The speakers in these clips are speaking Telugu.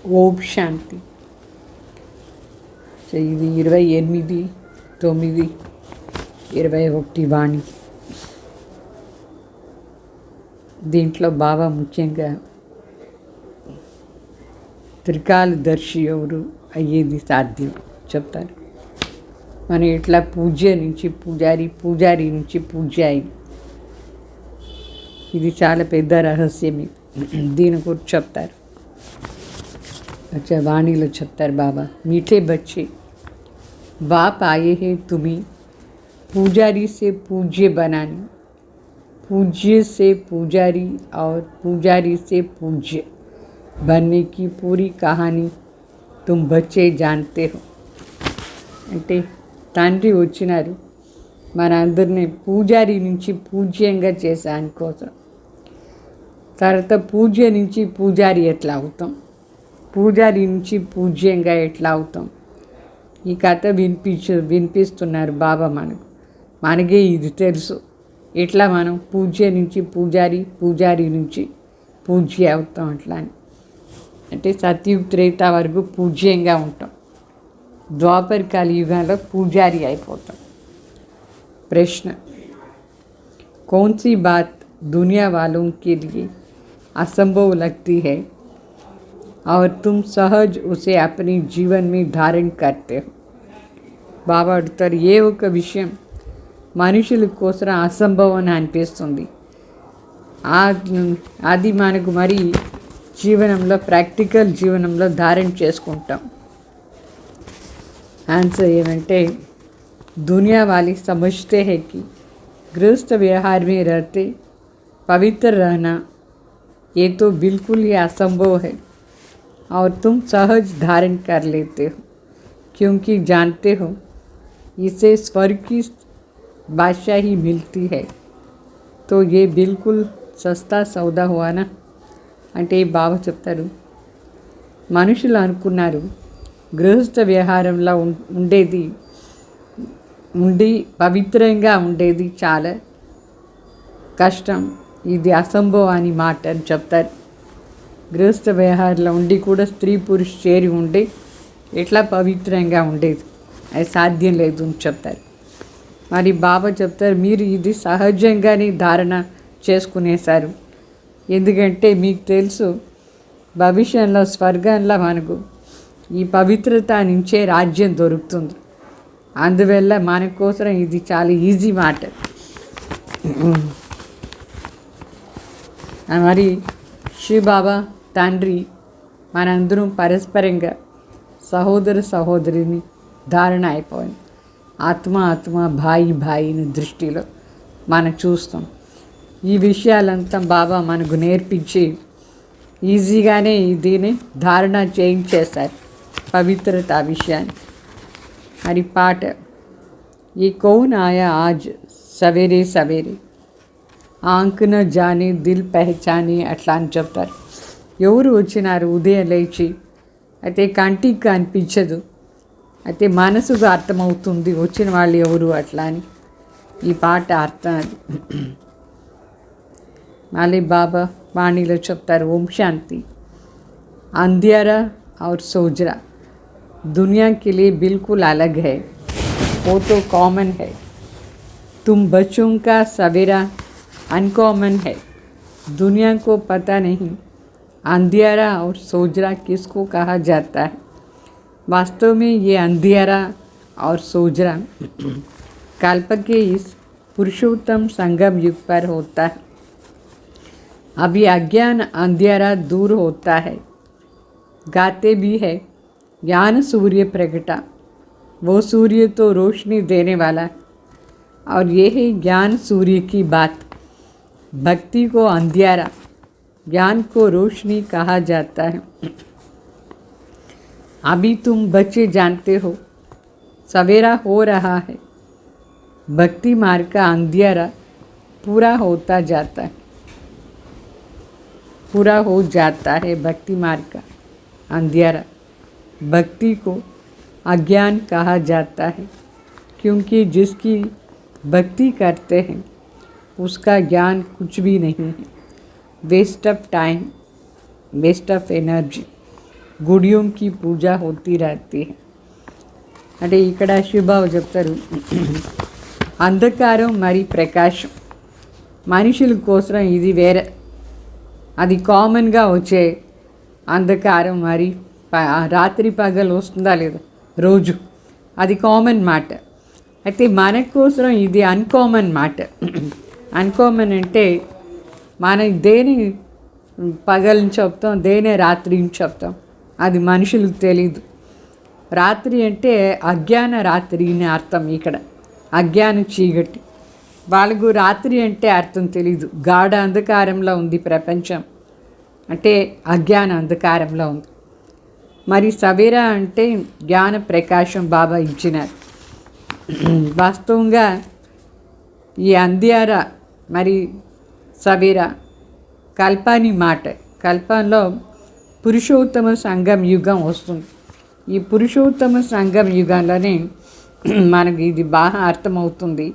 ఓం శాంతి. ఇది 28/9/21 వాణి. దీంట్లో బాబా ముఖ్యంగా త్రికాలదర్శి ఎవరు అయ్యేది సాధ్యం చెప్తారు. మనం ఇట్లా పూజ్య నుంచి పూజారి, పూజారి నుంచి పూజ్యాయి. ఇది చాలా పెద్ద రహస్యం. దీని గురించి చెప్తారు. अच्छा वाणीలో చెప్తారు బాబా. मीठे बच्चे बाप आए हैं तुम्हें पूजारी से पूज्य बनाने, पूज्य से पूजारी और पूजारी से पूज्य बनने की पूरी कहानी तुम बच्चे जानते हो. అంటే తండ్రి వచ్చినారు మన అందరినీ పూజారి నుంచి పూజ్యంగా చేసాని కోసం. తర్వాత పూజ్య నుంచి పూజారి ఎట్లా అవుతాం, పూజారి నుంచి పూజ్యంగా ఎట్లా అవుతాం, ఈ కథ వినిపిస్తున్నారు బాబా. మనకే ఇది తెలుసు ఎట్లా మనం పూజ్య నుంచి పూజారి, పూజారి నుంచి పూజ్య అవుతాం. అట్లా అని అంటే సత్యుగ్ త్రేత వరకు పూజ్యంగా ఉంటాం, ద్వాపర కలియుగంలో పూజారి అయిపోతాం. प्रश्न, कौन सी बात दुनिया वालों के लिए असंभव लगती है और तुम सहज उसे अपने जीवन में धारण करते हो. బాబా అడుగుతారు, ఏ ఒక విషయం మనుషుల కోసం అసంభవం అని అనిపిస్తుంది, అది మనకు మరి జీవనంలో ప్రాక్టికల్ జీవనంలో ధారణ చేసుకుంటాం. ఆన్సర్ ఏమంటే, दुनिया वाले समझते हैं कि गृहस्थ व्यवहार में रहते पवित्र रहना ये तो बिल्कुल ही असंभव है और तुम सहज धारण कर लेते हो, क्योंकि जानते हो इसे स्वर्ग की बादशाही मिलती है. तो ये बिल्कुल सस्ता सौदा हुआ ना. అంటే బాబా చెప్తారు, మనుషులు అనుకున్నారు గృహస్థ వ్యవహారంలో ఉండి పవిత్రంగా ఉండేది చాలా కష్టం, ఇది అసంభవాన్ని మాట అని చెప్తారు. గృహస్థ వ్యవహారంలో ఉండి కూడా స్త్రీ పురుషు చేరి ఉండి ఎట్లా పవిత్రంగా ఉండేది, అది సాధ్యం లేదు అని చెప్తారు. మరి బాబా చెప్తారు, మీరు ఇది సహజంగానే ధారణ చేసుకునేశారు. ఎందుకంటే మీకు తెలుసు భవిష్యంలో స్వర్గంలో మనకు ఈ పవిత్రత నుంచే రాజ్యం దొరుకుతుంది. అందువల్ల మన కోసం ఇది చాలా ఈజీ మాట. మరి శివబాబా తండ్రి మనందరం పరస్పరంగా సహోదర సహోదరిని ధారణ అయిపోయింది. ఆత్మ ఆత్మ భాయి భాయిని దృష్టిలో మనం చూస్తాం. ఈ విషయాలంతా బాబా మనకు నేర్పించి ఈజీగానే దీన్ని ధారణ చేయించేశారు, పవిత్రత విషయాన్ని. हरी पाठ, ये कौन आया आज सवेरे सवेरे आंख न जाने दिल पहचाने అట్లా అని చెప్తారు. ఎవరు వచ్చినారు ఉదయం లేచి, అయితే కంటికి కనిపించదు, అయితే మనసుకు అర్థమవుతుంది వచ్చిన వాళ్ళు ఎవరు అట్లా అని ఈ పాట అర్థం. అది మళ్ళీ బాబా వాణిలో చెప్తారు, ఓం శాంతి. अंधियारा और सोजरा दुनिया के लिए बिल्कुल अलग है, वो तो कॉमन है. तुम बच्चों का सवेरा अनकॉमन है. दुनिया को पता नहीं अंधियारा और सोजरा किसको कहा जाता है. वास्तव में ये अंधियारा और सोजरा कल्प के इस पुरुषोत्तम संगम युग पर होता है. अभी अज्ञान अंधियारा दूर होता है. गाते भी है, ज्ञान सूर्य प्रगटा, वो सूर्य तो रोशनी देने वाला है. और ये है ज्ञान सूर्य की बात. भक्ति को अंधियारा, ज्ञान को रोशनी कहा जाता है. अभी तुम बच्चे जानते हो सवेरा हो रहा है. भक्ति मार्ग का अंधियारा पूरा होता जाता है, पूरा हो जाता है. भक्ति मार्ग का अंधियारा, भक्ति को अज्ञान कहा जाता है, क्योंकि जिसकी भक्ति करते हैं उसका ज्ञान कुछ भी नहीं है. Waste of time, waste of energy. గుడియోं की पूजा होती रहती है. అంటే ఇక్కడ శివబాబు చెప్తారు, అంధకారం మరి ప్రకాశం మనుషుల కోసం ఇది వేరే, అది కామన్గా వచ్చే అంధకారం మరి రాత్రి పగలు వస్తుందా లేదా రోజు, అది కామన్ మాట. అయితే మన కోసం ఇది అన్కామన్ మాట. అన్కామన్ అంటే మనం దేని పగలని చెప్తాం, దేనే రాత్రిని చెప్తాం, అది మనుషులకు తెలీదు. రాత్రి అంటే అజ్ఞాన రాత్రి అని అర్థం. ఇక్కడ అజ్ఞాన చీకటి, వాళ్ళకు రాత్రి అంటే అర్థం తెలీదు. గాఢ అంధకారంలో ఉంది ప్రపంచం, అంటే అజ్ఞాన అంధకారంలో ఉంది. మరి సవేరా అంటే జ్ఞాన ప్రకాశం బాబా ఇచ్చినారు. వాస్తవంగా ఈ అంధ్యార మరి సవేరా కల్పాని మాట. కల్పంలో పురుషోత్తమ సంగం యుగం వస్తుంది. ఈ పురుషోత్తమ సంగం యుగంలోనే మనకి ఇది బాగా అర్థమవుతుంది.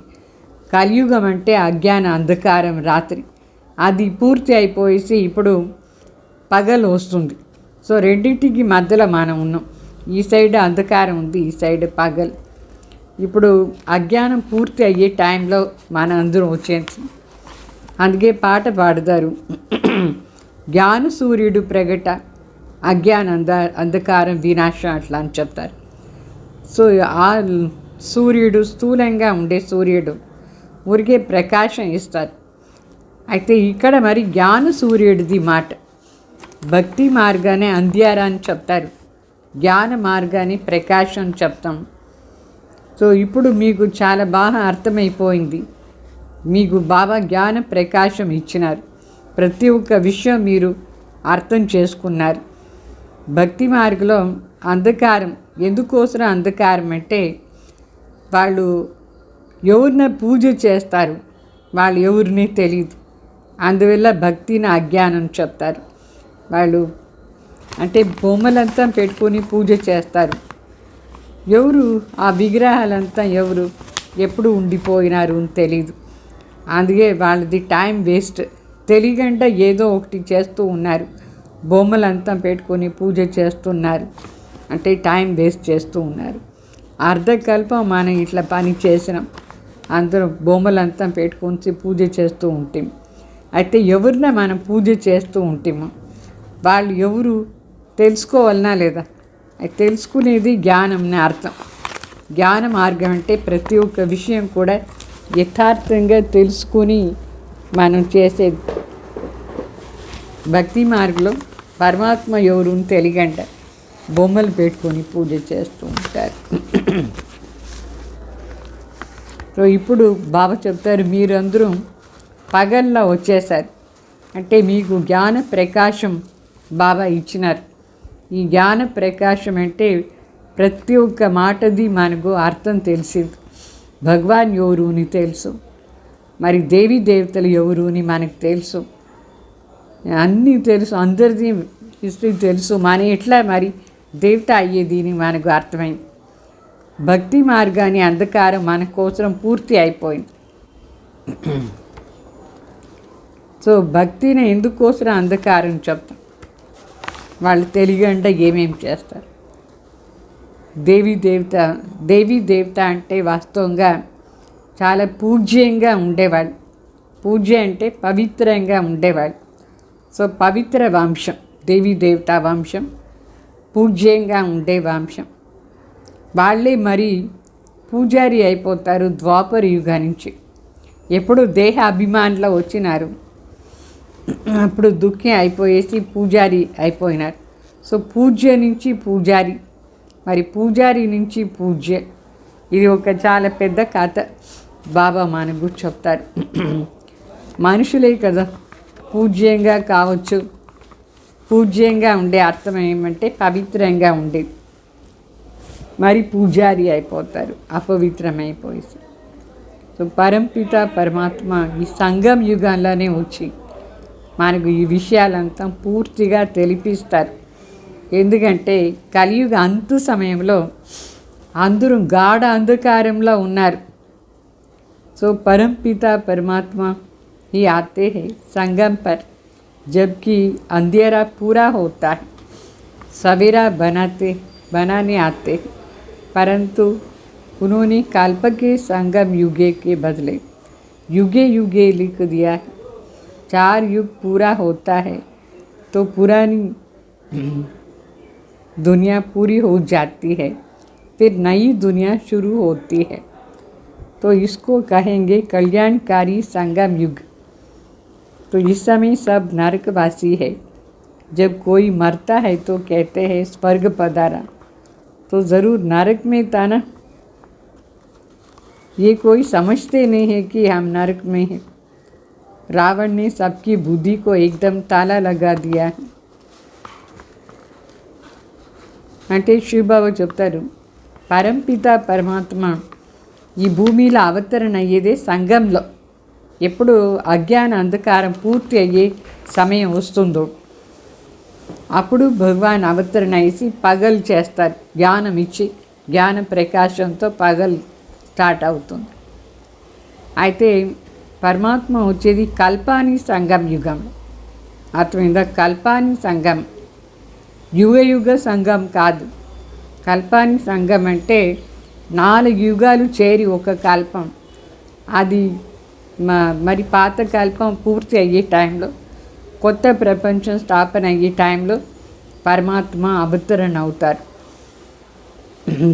కలియుగం అంటే అజ్ఞాన అంధకారం రాత్రి, అది పూర్తి అయిపోయేసి ఇప్పుడు పగలు వస్తుంది. సో రెండింటికి మధ్యలో మనం ఉన్నాం. ఈ సైడ్ అంధకారం ఉంది, ఈ సైడ్ పగలు. ఇప్పుడు అజ్ఞానం పూర్తి అయ్యే టైంలో మన అందరం వచ్చేసి, అందుకే పాట పాడతారు, జ్ఞాన సూర్యుడు ప్రగట అజ్ఞాన అంధకారం వినాశ అట్లా అని చెప్తారు. సో ఆ సూర్యుడు స్థూలంగా ఉండే సూర్యుడు ఊరికే ప్రకాశం ఇస్తారు. అయితే ఇక్కడ మరి జ్ఞాన సూర్యుడిది మాట. భక్తి మార్గాన్ని అంధ్యారా అని చెప్తారు, జ్ఞాన మార్గాన్ని ప్రకాశం చెప్తాం. సో ఇప్పుడు మీకు చాలా బాగా అర్థమైపోయింది. మీకు బాబా జ్ఞాన ప్రకాశం ఇచ్చినారు, ప్రతి ఒక్క విషయం మీరు అర్థం చేసుకున్నారు. భక్తి మార్గంలో అంధకారం ఎందుకోసం అంధకారం అంటే వాళ్ళు ఎవరిని పూజ చేస్తారు, వాళ్ళు ఎవరిని తెలియదు, అందువల్ల భక్తిని అజ్ఞానం చెప్తారు. వాళ్ళు అంటే బొమ్మలంతా పెట్టుకొని పూజ చేస్తారు, ఎవరు ఆ విగ్రహాలంతా ఎవరు ఎప్పుడు ఉండిపోయినారు అని తెలీదు. అందుకే వాళ్ళది టైం వేస్ట్, తెలియకుండా ఏదో ఒకటి చేస్తూ ఉన్నారు, బొమ్మలంతా పెట్టుకొని పూజ చేస్తున్నారు, అంటే టైం వేస్ట్ చేస్తూ ఉన్నారు. అర్ధకల్పం మనం ఇట్లా పని చేసినాం, అందరూ బొమ్మలంతా పెట్టుకొని పూజ చేస్తూ ఉంటాం. అయితే ఎవరిన మనం పూజ చేస్తూ ఉంటామో వాళ్ళు ఎవరు తెలుసుకోవాలన్నా లేదా, అది తెలుసుకునేది జ్ఞానం అని అర్థం. జ్ఞాన మార్గం అంటే ప్రతి ఒక్క విషయం కూడా యథార్థంగా తెలుసుకుని మనం చేసేది. భక్తి మార్గంలో పరమాత్మ ఎవరు తెలియకుండా బొమ్మలు పెట్టుకొని పూజ చేస్తూ ఉంటారు. సో ఇప్పుడు బాబా చెప్తారు, మీరందరూ పగల్లో వచ్చేసారు, అంటే మీకు జ్ఞాన ప్రకాశం బాబా ఇచ్చినారు. ఈ జ్ఞాన ప్రకాశం అంటే ప్రతి ఒక్క మాటది మనకు అర్థం తెలిసింది. భగవాన్ ఎవరు అని తెలుసు, మరి దేవీ దేవతలు ఎవరు అని మనకు తెలుసు, అన్నీ తెలుసు, అందరిది హిస్టరీ తెలుసు. మన ఎట్లా మరి దేవత అయ్యేది అని మనకు అర్థమైంది. భక్తి మార్గాన్ని అంధకారం మన కోసం పూర్తి అయిపోయింది. సో భక్తిని ఎందుకోసం అంధకారం చెప్తాం, వాళ్ళు తెలియకుండా ఏమేమి చేస్తారు. దేవీ దేవత అంటే వాస్తవంగా చాలా పూజ్యంగా ఉండేవాళ్ళు. పూజ్య అంటే పవిత్రంగా ఉండేవాళ్ళు. సో పవిత్ర వంశం దేవీ దేవత వంశం, పూజ్యంగా ఉండే వంశం. వాళ్ళే మరి పూజారి అయిపోతారు ద్వాపర యుగం నుంచి. ఎప్పుడు దేహ అభిమానంలో వచ్చినారు, అప్పుడు దుఃఖి అయిపోయేసి పూజారి అయిపోయినారు. సో పూజ్య నుంచి పూజారి, మరి పూజారి నుంచి పూజ్య. ఇది ఒక చాలా పెద్ద కథ బాబా మనకు చెప్తారు. మనుషులే కదా పూజ్యంగా కావచ్చు. పూజ్యంగా ఉండే అర్థం ఏమంటే పవిత్రంగా ఉండేది. మరి పూజారి అయిపోతారు అపవిత్రమైపోయేసి. సో పరంపిత పరమాత్మ ఈ సంగం యుగంలోనే వచ్చి మనకు ఈ విషయాలంతా పూర్తిగా తెలిపిస్తారు. ఎందుకంటే కలియుగ అంతు సమయంలో అందరూ గాఢ అంధకారంలో ఉన్నారు. సో परमपिता परमात्मा ही आते हैं संगम पर जबकि अंधेरा पूरा होता है. सवेरा बनाने आते, परंतु उन्होंने कल्प के संगम युगे के बदले युगे युगे लिख दिया है। 4 युग पूरा होता है तो पुरानी दुनिया पूरी हो जाती है, फिर नई दुनिया शुरू होती है। तो इसको कहेंगे कल्याणकारी संगम युग। तो इस समय सब नरकवासी है। जब कोई मरता है तो कहते हैं स्वर्ग पधारा, तो ज़रूर नरक में था ना। ये कोई समझते नहीं है कि हम नरक में हैं। रावण ने सबकी बुद्धि को एकदम ताला लगा दिया। అంటే శివబాబా చెప్తారు, పరంపిత పరమాత్మ ఈ భూమిలో అవతరణ అయ్యేదే సంఘంలో. ఎప్పుడు అజ్ఞాన అంధకారం పూర్తి అయ్యే సమయం వస్తుందో అప్పుడు భగవాన్ అవతరణ వేసి పగలు చేస్తారు. జ్ఞానం ఇచ్చి జ్ఞాన ప్రకాశంతో పగలు స్టార్ట్ అవుతుంది. అయితే పరమాత్మ వచ్చేది కల్పాని సంగం యుగంలో. అర్థమైందా? కల్పాని సంగం, యుగ యుగ సంఘం కాదు. కల్పాని సంఘం అంటే 4 యుగాలు చేరి ఒక కల్పం. అది మరి పాత కల్పం పూర్తి అయ్యే టైంలో, కొత్త ప్రపంచం స్థాపన అయ్యే టైంలో పరమాత్మ అవతరణ అవుతారు.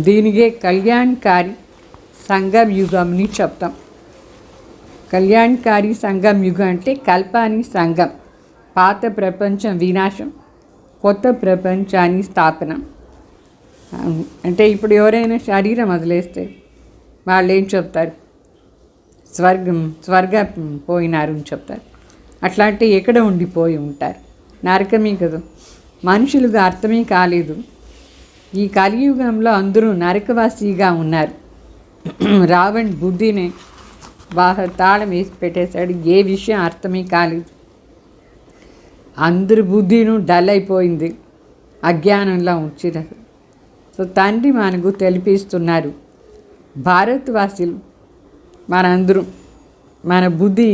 దీనికే కళ్యాణకారి సంగం యుగంని చెప్తాం. కళ్యాణకారి సంగం యుగం అంటే కల్పాని సంఘం, పాత ప్రపంచం వినాశం, కొత్త ప్రపంచాన్ని స్థాపన. అంటే ఇప్పుడు ఎవరైనా శరీరం వదిలేస్తే వాళ్ళు ఏం చెప్తారు? స్వర్గం పోయినారు అని చెప్తారు. అట్లాంటి ఎక్కడ ఉండిపోయి ఉంటారు? నరకమే కదా. మనుషులుగా అర్థమే కాలేదు. ఈ కలియుగంలో అందరూ నరకవాసిగా ఉన్నారు. రావణ్ బుద్ధిని బాగా తాళం వేసి పెట్టేశాడు. ఏ విషయం అర్థమే కాలేదు. అందరి బుద్ధిను డల్ అయిపోయింది, అజ్ఞానంలో ఉంచినారు. సో తండ్రి మనకు తెలిపిస్తున్నారు, భారతవాసులు మనందరం మన బుద్ధి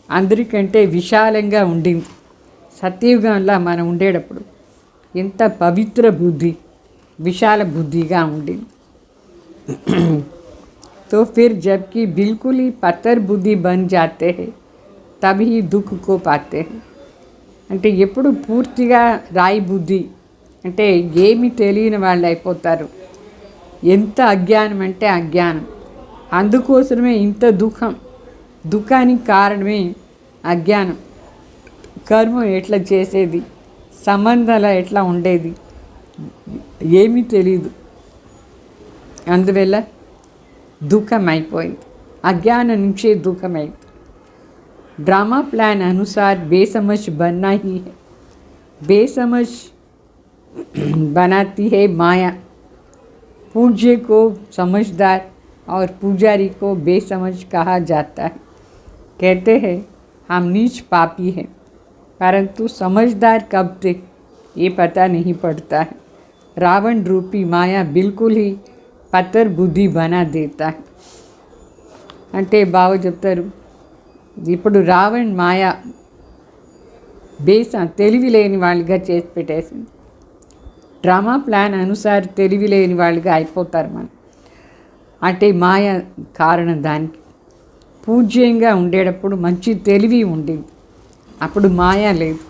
అందరికంటే విశాలంగా ఉండింది. సత్యయుగంలో మనం ఉండేటప్పుడు ఎంత పవిత్ర బుద్ధి, విశాల బుద్ధిగా ఉండింది. तो फिर जबकि बिल्कुल ही पत्थर बुद्धि बन जाते हैं तभी दुख को पाते हैं. అంటే ఎప్పుడు పూర్తిగా రాయి బుద్ధి అంటే ఏమి తెలియని వాళ్ళు అయిపోతారు. ఎంత అజ్ఞానం అంటే అజ్ఞానం. అందుకోసమే ఇంత దుఃఖానికి కారణమే అజ్ఞానం. కర్మ ఎట్లా చేసేది, సంబంధాలు ఎట్లా ఉండేది ఏమీ తెలియదు. అందువల్ల దుఃఖం అయిపోయింది. అజ్ఞానం నుంచే దుఃఖమైంది. ड्रामा प्लान अनुसार बेसमझ बनना ही है. बेसमझ बनाती है माया. पूज्य को समझदार और पुजारी को बेसमझ कहा जाता है. कहते हैं हम नीच पापी हैं, परंतु समझदार कब थे ये पता नहीं पड़ता है. रावण रूपी माया बिल्कुल ही पत्थर बुद्धि बना देता है. అంటే బావ చెప్తారు, ఇప్పుడు రావణ్ మాయ తెలివి లేని వాళ్ళుగా చేసి పెట్టేసింది. డ్రామా ప్లాన్ అనుసార్ తెలివి లేని వాళ్ళుగా అయిపోతారు మనం. అంటే మాయ కారణం దానికి. పూజ్యంగా ఉండేటప్పుడు మంచి తెలివి ఉండింది, అప్పుడు మాయ లేదు.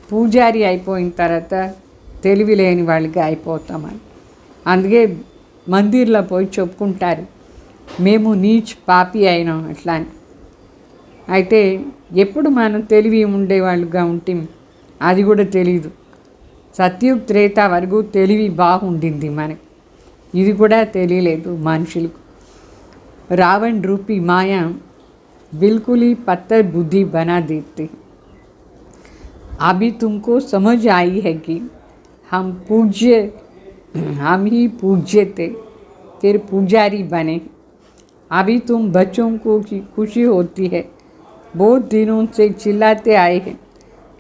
పూజారి అయిపోయిన తర్వాత తెలివి లేని వాళ్ళుగా అయిపోతామని. అందుకే మందిర్లో పోయి చెప్పుకుంటారు, మేము నీచ్ పాపి అయినాం అట్లా అని. అయితే ఎప్పుడు మనం తెలివి ఉండేవాళ్ళుగా ఉంటే అది కూడా తెలియదు. సత్యుగ్ త్రేత వరకు తెలివి బాగుండింది మనకి, ఇది కూడా తెలియలేదు మనుషులకు. రావణ్ రూపీ మాయా बिल्कुल ही पत्थर बुद्धि बना देते. अभी तुमको समझ आई है कि हम ही पूज्य थे, फिर पुजारी बने. अभी तुम बच्चों को खुशी होती है, बहुत दिनों से चिल्लाते आए हैं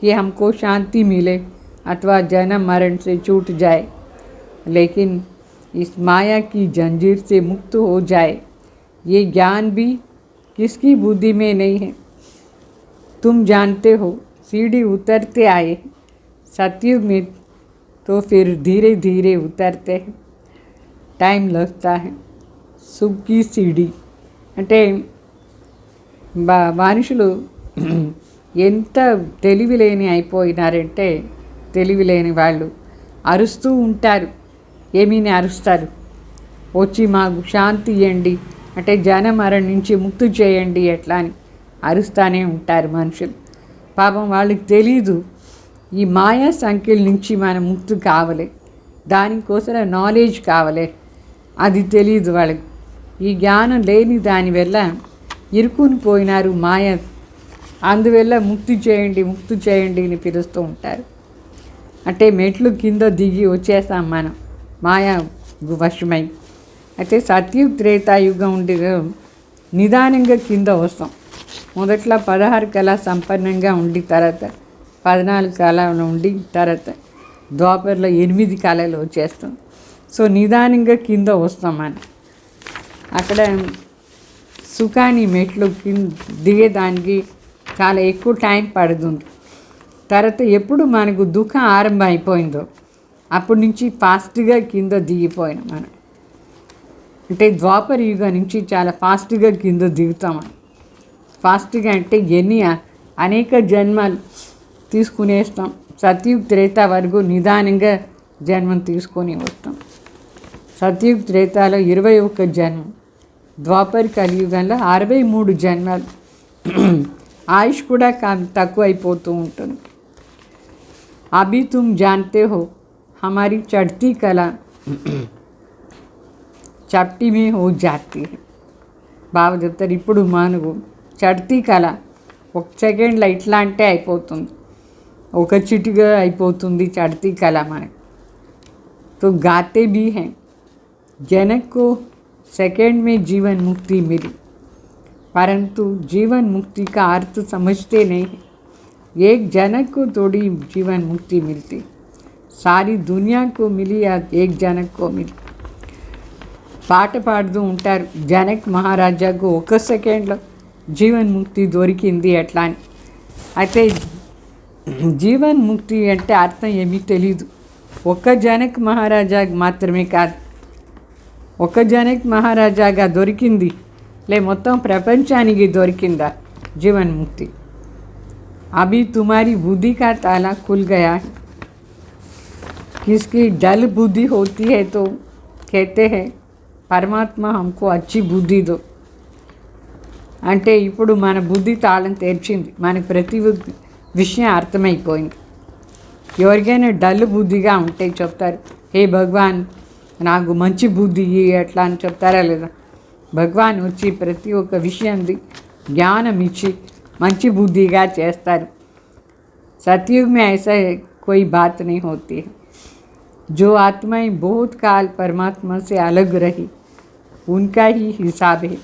कि हमको शांति मिले अथवा जन्म मरण से छूट जाए, लेकिन इस माया की जंजीर से मुक्त हो जाए ये ज्ञान भी किसकी बुद्धि में नहीं है. तुम जानते हो सीढ़ी उतरते आए. सतयुग में तो फिर धीरे धीरे उतरते हैं, టైం लगता है. సుక్కి సిడి అంటే మనుషులు ఎంత తెలివిలేని అయిపోయినారంటే, తెలివిలేని వాళ్ళు అరుస్తూ ఉంటారు. ఏమీని అరుస్తారు, వచ్చి మాకు శాంతి ఇవ్వండి అంటే జనం నుంచి ముక్తి చేయండి ఎట్లా అని అరుస్తూనే ఉంటారు మనుషులు. పాపం వాళ్ళకి తెలీదు ఈ మాయా సంఖ్యల నుంచి మనం ముక్తి కావాలి, దానికోసం నాలెడ్జ్ కావాలి, అది తెలియదు వాళ్ళకి. ఈ జ్ఞానం లేని దానివల్ల ఇరుకుని పోయినారు మాయ. అందువల్ల ముక్తి చేయండి ముక్తి చేయండి అని పిలుస్తూ ఉంటారు. అంటే మెట్లు కింద దిగి వచ్చేసాం మనం మాయా వశమై. అయితే సత్యుగ త్రేతాయుగం ఉండి నిదానంగా కింద వస్తాం. మొదట్లో 16 కళ సంపన్నంగా ఉండి తర్వాత 14 కళలు ఉండి తర్వాత ద్వాపర్లో 8 కళలు వచ్చేస్తాం. సో నిదానంగా కింద వస్తాం మనం. అక్కడ సుఖాన్ని మెట్లు దిగేదానికి చాలా ఎక్కువ టైం పడుతుంది. తర్వాత ఎప్పుడు మనకు దుఃఖం ఆరంభం అయిపోయిందో అప్పటి నుంచి ఫాస్ట్గా కింద దిగిపోయినాం మనం. అంటే ద్వాపర యుగం నుంచి చాలా ఫాస్ట్గా కింద దిగుతాం. ఫాస్ట్గా అంటే అనేక జన్మలు తీసుకునేస్తాం. సత్యుగ త్రేత వరకు నిదానంగా జన్మం తీసుకొని వస్తాం. సత్యుగ త్రేతాలో 21 జన్మం, ద్వాపర కలియుగంలో 63 జన్మలు. ఆయుష్ కూడా తక్కువ అయిపోతూ ఉంటుంది. అభి తుమ్ జాన్తే హో హమారీ చढ़ती కళ చప్టీ మే హో జాతీ హై. బాబా చెప్తారు, ఇప్పుడు మనకు చढ़ती కళ 1 సెకండ్లో ఇట్లా అంటే అయిపోతుంది, ఒక చిటిగా అయిపోతుంది చढ़ती కళ మనకు. तो गाते भी हैं, जनक को सेकंड में जीवन मुक्ति मिली, परंतु जीवन मुक्ति का अर्थ समझते नहीं हैं. एक जनक को थोड़ी जीवन मुक्ति मिलती, सारी दुनिया को मिली या एक जनक को मिली. పాట పాడుతూ ఉంటారు, జనక్ మహారాజాకు 1 సెకండ్లో జీవన్ ముక్తి దొరికింది ఎట్లా అని. అయితే జీవన్ ముక్తి అంటే అర్థం ఏమీ తెలీదు. ఒక్క జనక్ మహారాజాకి మాత్రమే కాదు, ఒక జనక్ మహారాజాగా దొరికింది మొత్తం ప్రపంచానికి దొరికిందా జీవన్ ముక్తి. అభి తుమారీ బుద్ధి కా తాలా ఖుల్ గయా. किसकी डल बुद्धि होती है तो कहते हैं పరమాత్మ హమ్కో అచ్చి బుద్ధి దో. అంటే ఇప్పుడు మన బుద్ధి తాళం తెరిచింది, మనకు ప్రతి విషయం అర్థమైపోయింది. ఎవరికైనా డల్ బుద్ధిగా ఉంటే చెప్తారు, హే భగవాన్ నాకు మంచి బుద్ధి అట్లా అని చెప్తారా లేదా? భగవాన్ వచ్చి ప్రతి ఒక్క విషయంది జ్ఞానం ఇచ్చి మంచి బుద్ధిగా చేస్తారు. सतयुग में ऐसा कोई बात नहीं होती है. जो आत्माएं बहुत काल परमात्मा से अलग रही उनका ही हिसाब है.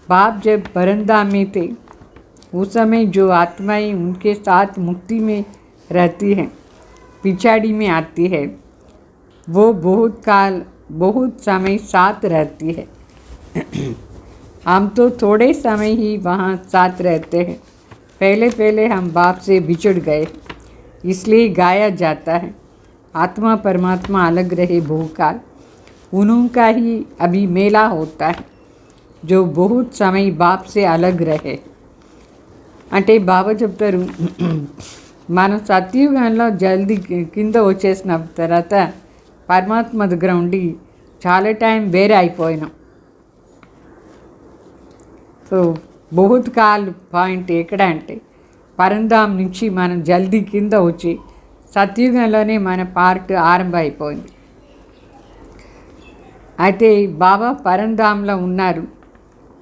बाप जब परमधाम में थे उस समय जो आत्माएं उनके साथ मुक्ति में रहती हैं, पिछाड़ी में आती है, वो बहुत समय साथ रहती है. हम तो थोड़े समय ही वहाँ साथ रहते हैं. पहले हम बाप से बिछड़ गए, इसलिए गाया जाता है आत्मा परमात्मा अलग रहे बहुकाल, उनका ही अभी मेला होता है जो बहुत समय बाप से अलग रहे. అంటే బాబా చెప్తారు, మనం సత్యుగంలో జల్దీ కింద వచ్చేసిన తర్వాత పరమాత్మ దగ్గర ఉండి చాలా టైం వేరే అయిపోయినాం. సో బహుత్ కాల్ పాయింట్ ఎక్కడ అంటే పరంధాం నుంచి మనం జల్దీ కింద వచ్చి సత్యుగంలోనే మన పార్ట్ ఆరంభం అయిపోయింది. అయితే బాబా పరంధాంలో ఉన్నారు,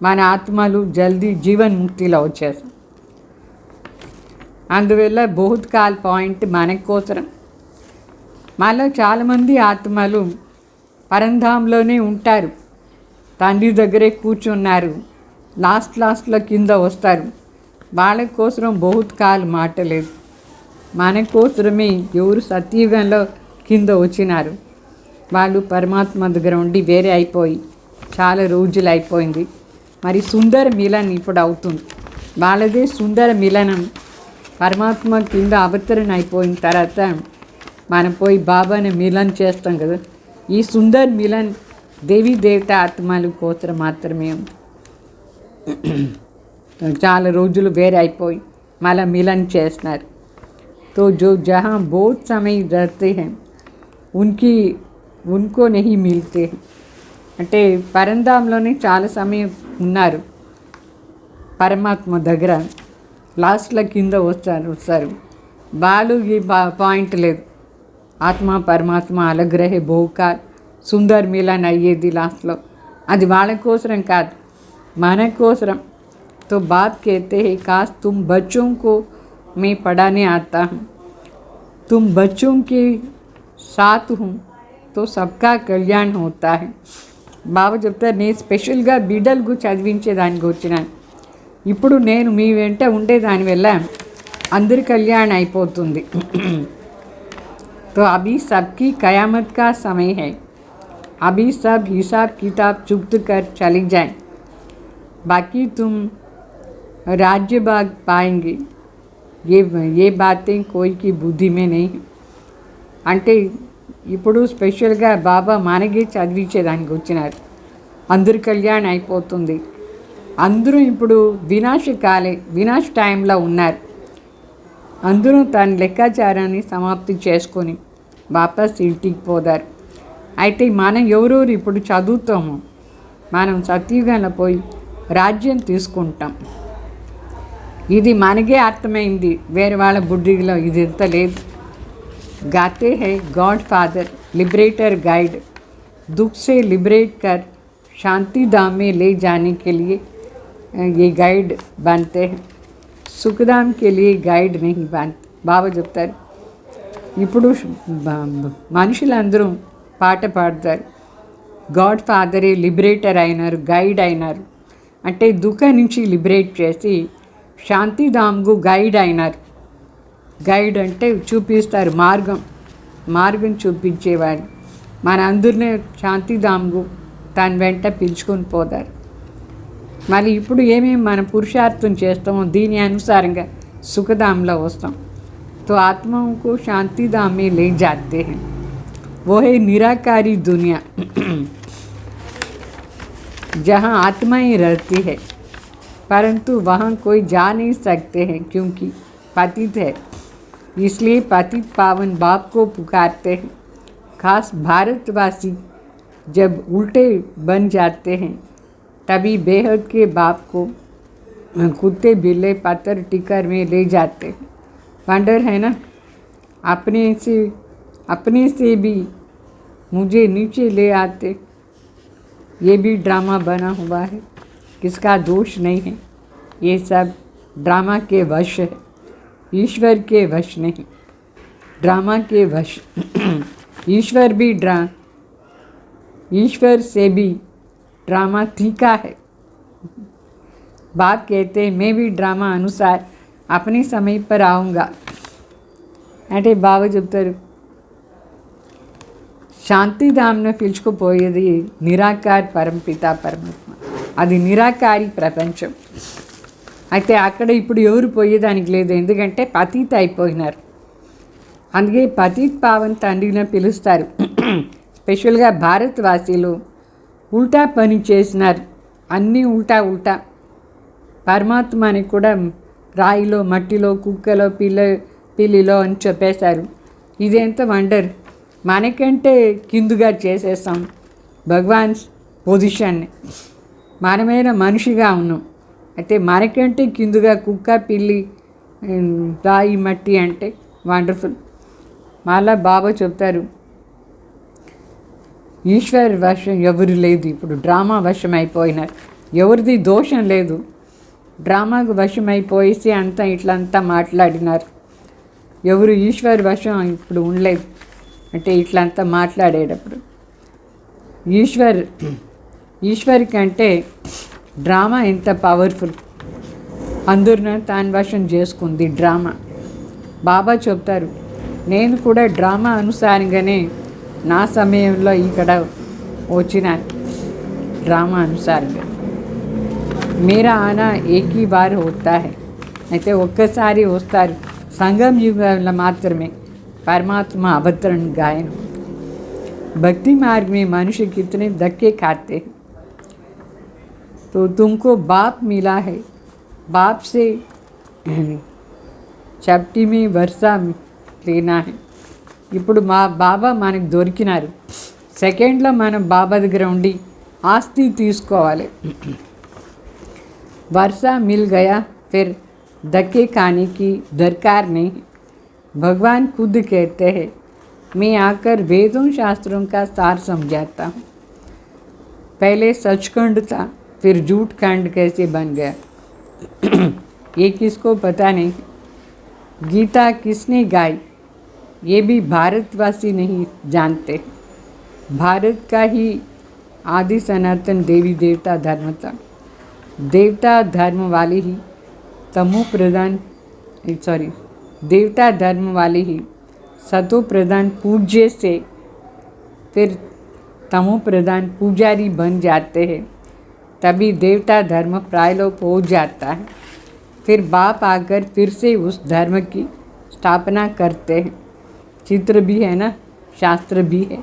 మన ఆత్మలు జల్దీ జీవన్ ముక్తిలో వచ్చేసాం. అందువల్ల బహుత్ కాల్ పాయింట్ మనకోసరం. మాలో చాలామంది ఆత్మలు పరంధాంలోనే ఉంటారు, తండ్రి దగ్గరే కూర్చున్నారు, లాస్ట్లో కింద వస్తారు. వాళ్ళ కోసం బహుత్ కాల్ మాట లేదు. మన కోసమే ఎవరు సత్యుగంలో కింద వచ్చినారు వాళ్ళు పరమాత్మ దగ్గర ఉండి వేరే అయిపోయి చాలా రోజులు అయిపోయింది. మరి సుందర మిలనం ఇప్పుడు అవుతుంది. వాళ్ళదే సుందర మిలనం. పరమాత్మ కింద అవతరణ అయిపోయిన తర్వాత మనం పోయి బాబాని మిలన్ చేస్తాం కదా, ఈ సుందర్ మిలన్ దేవీ దేవత ఆత్మల కోసం మాత్రమే ఉంది. చాలా రోజులు వేరే అయిపోయి మళ్ళీ మిలన్ చేస్తున్నారు. तो जो जहाँ बहुत समय रहते हैं उनको नहीं मिलते हैं. అంటే పరంధాంలోనే చాలా సమయం ఉన్నారు పరమాత్మ దగ్గర, లాస్ట్లో కింద వస్తారు వాళ్ళు ఈ పాయింట్ లేదు. ఆత్మ పరమాత్మ అలగ్రహే బహుకాల్ సుందర్ మిలన్ అయ్యేది లాస్ట్లో, అది వాళ్ళ కోసరం కాదు, మన కోసరం. तो बाप कहते हैं काश तुम बच्चों को मैं पढ़ाने आता हूँ, तुम बच्चों के साथ हूँ तो सबका कल्याण होता है. బాబా చెప్తారు, నేను స్పెషల్గా బిడ్డలకు చదివించేదానికి వచ్చినాను, ఇప్పుడు నేను మీ వెంట ఉండేదాని వల్ల అందరి కళ్యాణం అయిపోతుంది. तो अभी सबकी कयामत का समय है, अभी सब हिसाब किताब चुक्त कर चले जाएं, बाकी तुम राज्य भाग पाएंगे. ये बातें कोई की बुद्धि में नहीं. అంటే ఇప్పుడు స్పెషల్గా బాబా మనకి చదివించేదానికి వచ్చినారు, అందరి కళ్యాణం అయిపోతుంది. అందరూ ఇప్పుడు వినాశ టైంలో ఉన్నారు. అందరూ తన లెక్కాచారాన్ని సమాప్తి చేసుకొని వాపస్ ఇంటికి పోదారు. అయితే మనం ఎవరెవరు ఇప్పుడు చదువుతామో మనం సత్యుగంలో పోయి రాజ్యం తీసుకుంటాం. ఇది మనకే అర్థమైంది, వేరే వాళ్ళ బుద్ధిలో ఇది ఎంత లేదు. गाते हैं गॉड फादर लिबरेटर गाइड, दुख से लिबरेट कर शांति धाम में ले जाने के लिए ये गाइड बनते हैं, सुखधाम के लिए गाइड नहीं बनते. బాబా చెప్తారు, ఇప్పుడు మనుషులందరూ పాట పాడతారు, గాడ్ ఫాదరే లిబరేటర్ అయినారు, గైడ్ అయినారు. అంటే దుఃఖం నుంచి లిబరేట్ చేసి శాంతిధామ్కు గైడ్ అయినారు. గైడ్ అంటే చూపిస్తారు, మార్గం చూపించేవాడు. మన అందరినీ శాంతిధామ్కు తన వెంట పిలుచుకొని పోతారు. మళ్ళీ ఇప్పుడు ఏమేమి మన పురుషార్థం చేస్తామో దీని అనుసారంగా సుఖధాంలో వస్తాం. तो आत्माओं को शांतिधाम में ले जाते हैं, वो है निराकारी दुनिया जहाँ आत्माएं रहती है, परंतु वहाँ कोई जा नहीं सकते हैं क्योंकि पतित है. इसलिए पतित पावन बाप को पुकारते हैं. खास भारतवासी जब उल्टे बन जाते हैं तभी बेहद के बाप को कुत्ते बिल्ले पत्थर टिकर में ले जाते हैं. वंडर है ना, अपने से भी मुझे नीचे ले आते. ये भी ड्रामा बना हुआ है, किसका दोष नहीं है. ये सब ड्रामा के वश है, ईश्वर के वश नहीं. ड्रामा के वश ईश्वर से भी ड्रामा तीखा है. बाप कहते हैं मैं भी ड्रामा अनुसार अपने समय पर आऊँगा. అంటే బాబా చెప్తారు, శాంతిధామ్ను పిలుచుకుపోయేది నిరాకార్ పరంపిత పరమాత్మ, అది నిరాకారి ప్రపంచం. అయితే అక్కడ ఇప్పుడు ఎవరు పోయేదానికి లేదు, ఎందుకంటే పతిత అయిపోయినారు. అందుకే పతిత్ పావన్ తండ్రిని పిలుస్తారు. స్పెషల్గా భారతవాసీలు ఉల్టా పని చేసినారు, అన్నీ ఉల్టా. పరమాత్మని కూడా రాయిలో మట్టిలో కుక్కలో పిల్లిలో అని చెప్పేశారు. ఇదెంత వండర్, మనకంటే కిందుగా చేసేస్తాం భగవాన్ పొజిషన్ని. మనమైన మనిషిగా ఉన్నాం, అయితే మనకంటే కిందుగా కుక్క పిల్లి రాయి మట్టి అంటే వండర్ఫుల్. మళ్ళా బాబా చెప్తారు, ఈశ్వర్ వశం ఎవరు లేదు, ఇప్పుడు డ్రామా వశం అయిపోయినారు. ఎవరిది దోషం లేదు, డ్రామాకు వశం అయిపోయేసి అంతా ఇట్లంతా మాట్లాడినారు. ఎవరు ఈశ్వర్ వశం ఇప్పుడు ఉండలేదు. అంటే ఇట్లంతా మాట్లాడేటప్పుడు ఈశ్వర్ కంటే డ్రామా ఎంత పవర్ఫుల్, అందరిని తాను వశం చేసుకుంది డ్రామా. బాబా చెప్తారు, నేను కూడా డ్రామా అనుసారంగానే నా సమయంలో ఇక్కడ వచ్చినాను, డ్రామా అనుసారంగా. మేరా ఆనా ఏకీ బార్ హోతా హై. అయితే ఒక్కసారి వస్తారు, సంగం యుగంలో మాత్రమే. परमात्मा अवतरण गायन। भक्ति मार्ग में मनुष्य कितने धक्के खाते हैं। तो तुमको बाप मिला है, बाप से చప్టి మీ వర్ష లేనా है। ఇప్పుడు మా బాబా మనకు దొరికినారు, సెకండ్లో మనం బాబా దగ్గర ఉండి ఆస్తి తీసుకోవాలి। वर्षा मिल गया फिर धक्के खाने की दरकार नहीं। भगवान खुद कहते हैं, मैं आकर वेदों शास्त्रों का सार समझाता हूँ। पहले सचखंड था, फिर झूठ खंड कैसे बन गया ये किसको पता नहीं। गीता किसने गाई ये भी भारतवासी नहीं जानते। भारत का ही आदि सनातन देवी देवता धर्म था। देवता धर्म वाले ही तमो प्रधान देवता धर्म वाले ही सतो प्रधान पूज्य से फिर तमो प्रधान पुजारी बन जाते हैं। तभी देवता धर्म प्रायलोप हो जाता है। फिर बाप आकर फिर से उस धर्म की स्थापना करते हैं। चित्र भी है ना, शास्त्र भी है।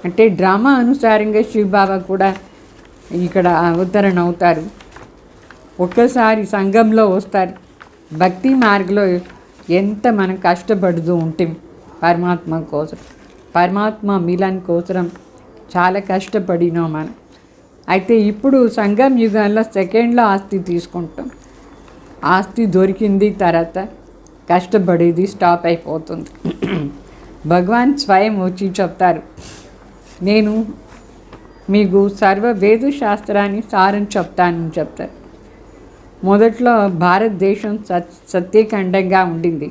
అంటే డ్రామా అనుసారంగా శివబాబా కూడా ఇక్కడ అవతరణ అవుతారు। ఒక్కసారి సంఘంలో వస్తారు। భక్తి మార్గంలో ఎంత మనం కష్టపడుతూ ఉంటాం పరమాత్మ కోసం, పరమాత్మ మిలన్ కోసం చాలా కష్టపడినాం మనం। అయితే ఇప్పుడు సంఘం యుగంలో సెకండ్లో ఆస్తి తీసుకుంటాం। ఆస్తి దొరికింది తర్వాత కష్టపడేది స్టాప్ అయిపోతుంది। భగవాన్ స్వయం వచ్చి చెప్తారు, నేను మీకు సర్వ వేద శాస్త్రాన్ని సారం చెప్తానని చెప్తారు। మొదట్లో భారతదేశం సత్యఖండంగా ఉండింది,